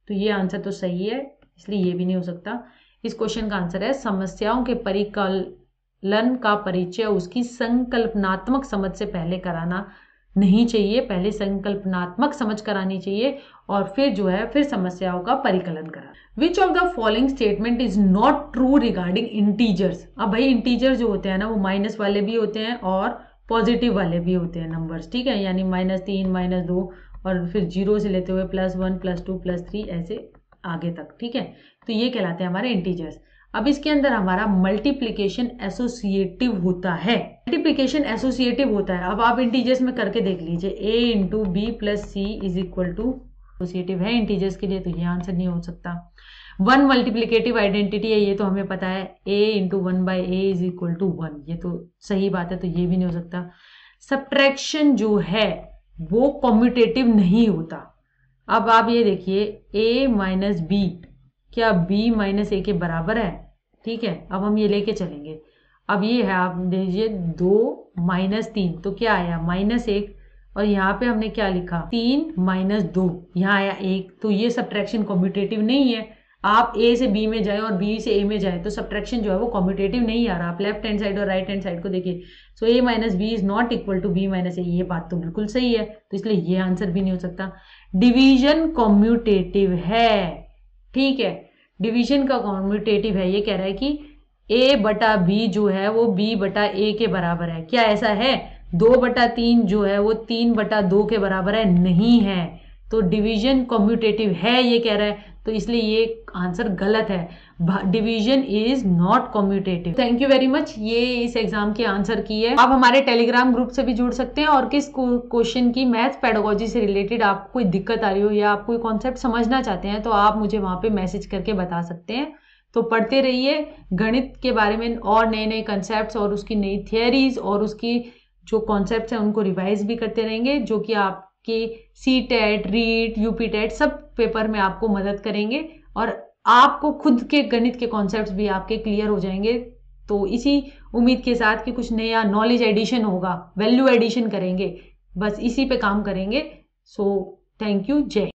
तो ये आंसर तो सही है, इसलिए ये भी नहीं हो सकता। इस क्वेश्चन का आंसर है समस्याओं के परिकलन का परिचय उसकी संकल्पनात्मक समझ से पहले कराना नहीं चाहिए, पहले संकल्पनात्मक समझ करानी चाहिए और फिर जो है फिर समस्याओं का परिकलन करा। विच of the following statement is not true regarding integers. अब भाई इंटीजर जो होते हैं ना वो माइनस वाले भी होते हैं और पॉजिटिव वाले भी होते हैं नंबर्स, ठीक है, यानी -3 -2 और फिर 0 से लेते हुए +1 +2 +3 ऐसे आगे तक, ठीक है, तो ये कहलाते हैं हमारे इंटीजर्स। अब इसके अंदर हमारा मल्टीप्लिकेशन एसोसिएटिव होता है, मल्टीप्लिकेशन एसोसिएटिव होता है। अब आप इंटीजर्स में करके देख लीजिए, a × b + c = एसोसिएटिव है इंटीजर्स के लिए, तो ये आंसर नहीं हो सकता। 1 मल्टीप्लिकेटिव आइडेंटिटी है, ये तो हमें पता है, a × 1/a = 1, ये तो सही बात है, तो ये भी नहीं हो सकता। सब्ट्रैक्शन जो है वो कॉम्यूटेटिव नहीं होता। अब आप ये देखिए, a - b क्या b - a के बराबर है, ठीक है, अब हम ये लेके चलेंगे। अब ये है, आप देखिए 2 - 3 तो क्या आया -1, और यहाँ पे हमने क्या लिखा 3 - 2, यहाँ आया 1, तो ये सब्ट्रैक्शन कॉम्यूटेटिव नहीं है। आप a से b में जाए और b से a में जाए तो सब्ट्रैक्शन जो है वो कॉम्यूटेटिव नहीं आ रहा। आप लेफ्ट हैंड साइड और राइट हैंड साइड को देखिए, so a - b is not equal to b - a, ये बात तो बिल्कुल सही है, तो इसलिए ये आंसर भी नहीं हो सकता। डिवीजन कॉम्यूटेटिव है, ठीक है, डिवीजन का कॉम्यूटेटिव है, ये कह रहा है कि a/b जो है वो b/a के बराबर है। क्या ऐसा है? 2/3 जो है वो 3/2 के बराबर है, नहीं है, तो डिवीजन कॉम्यूटेटिव है ये कह रहा है, तो इसलिए ये आंसर गलत है। Division is not commutative. Thank you very much, ये इस एग्जाम के आंसर की है। आप हमारे टेलीग्राम ग्रुप से भी जुड़ सकते हैं, और किस क्वेश्चन की मैथ पेडागोजी से रिलेटेड आपको कोई दिक्कत आ रही हो या आप कोई कॉन्सेप्ट समझना चाहते हैं तो आप मुझे वहां पे मैसेज करके बता सकते हैं। तो पढ़ते रहिए गणित के बारे में और नए नए कंसेप्ट और उसकी नई थियरीज और उसकी जो कॉन्सेप्ट हैं उनको रिवाइज भी करते रहेंगे, जो कि आपके CTET, रीट, UPTET सब पेपर में आपको मदद करेंगे और आपको खुद के गणित के कॉन्सेप्ट्स भी आपके क्लियर हो जाएंगे। तो इसी उम्मीद के साथ कि कुछ नया नॉलेज एडिशन होगा, वैल्यू एडिशन करेंगे, बस इसी पे काम करेंगे। सो थैंक यू, जय।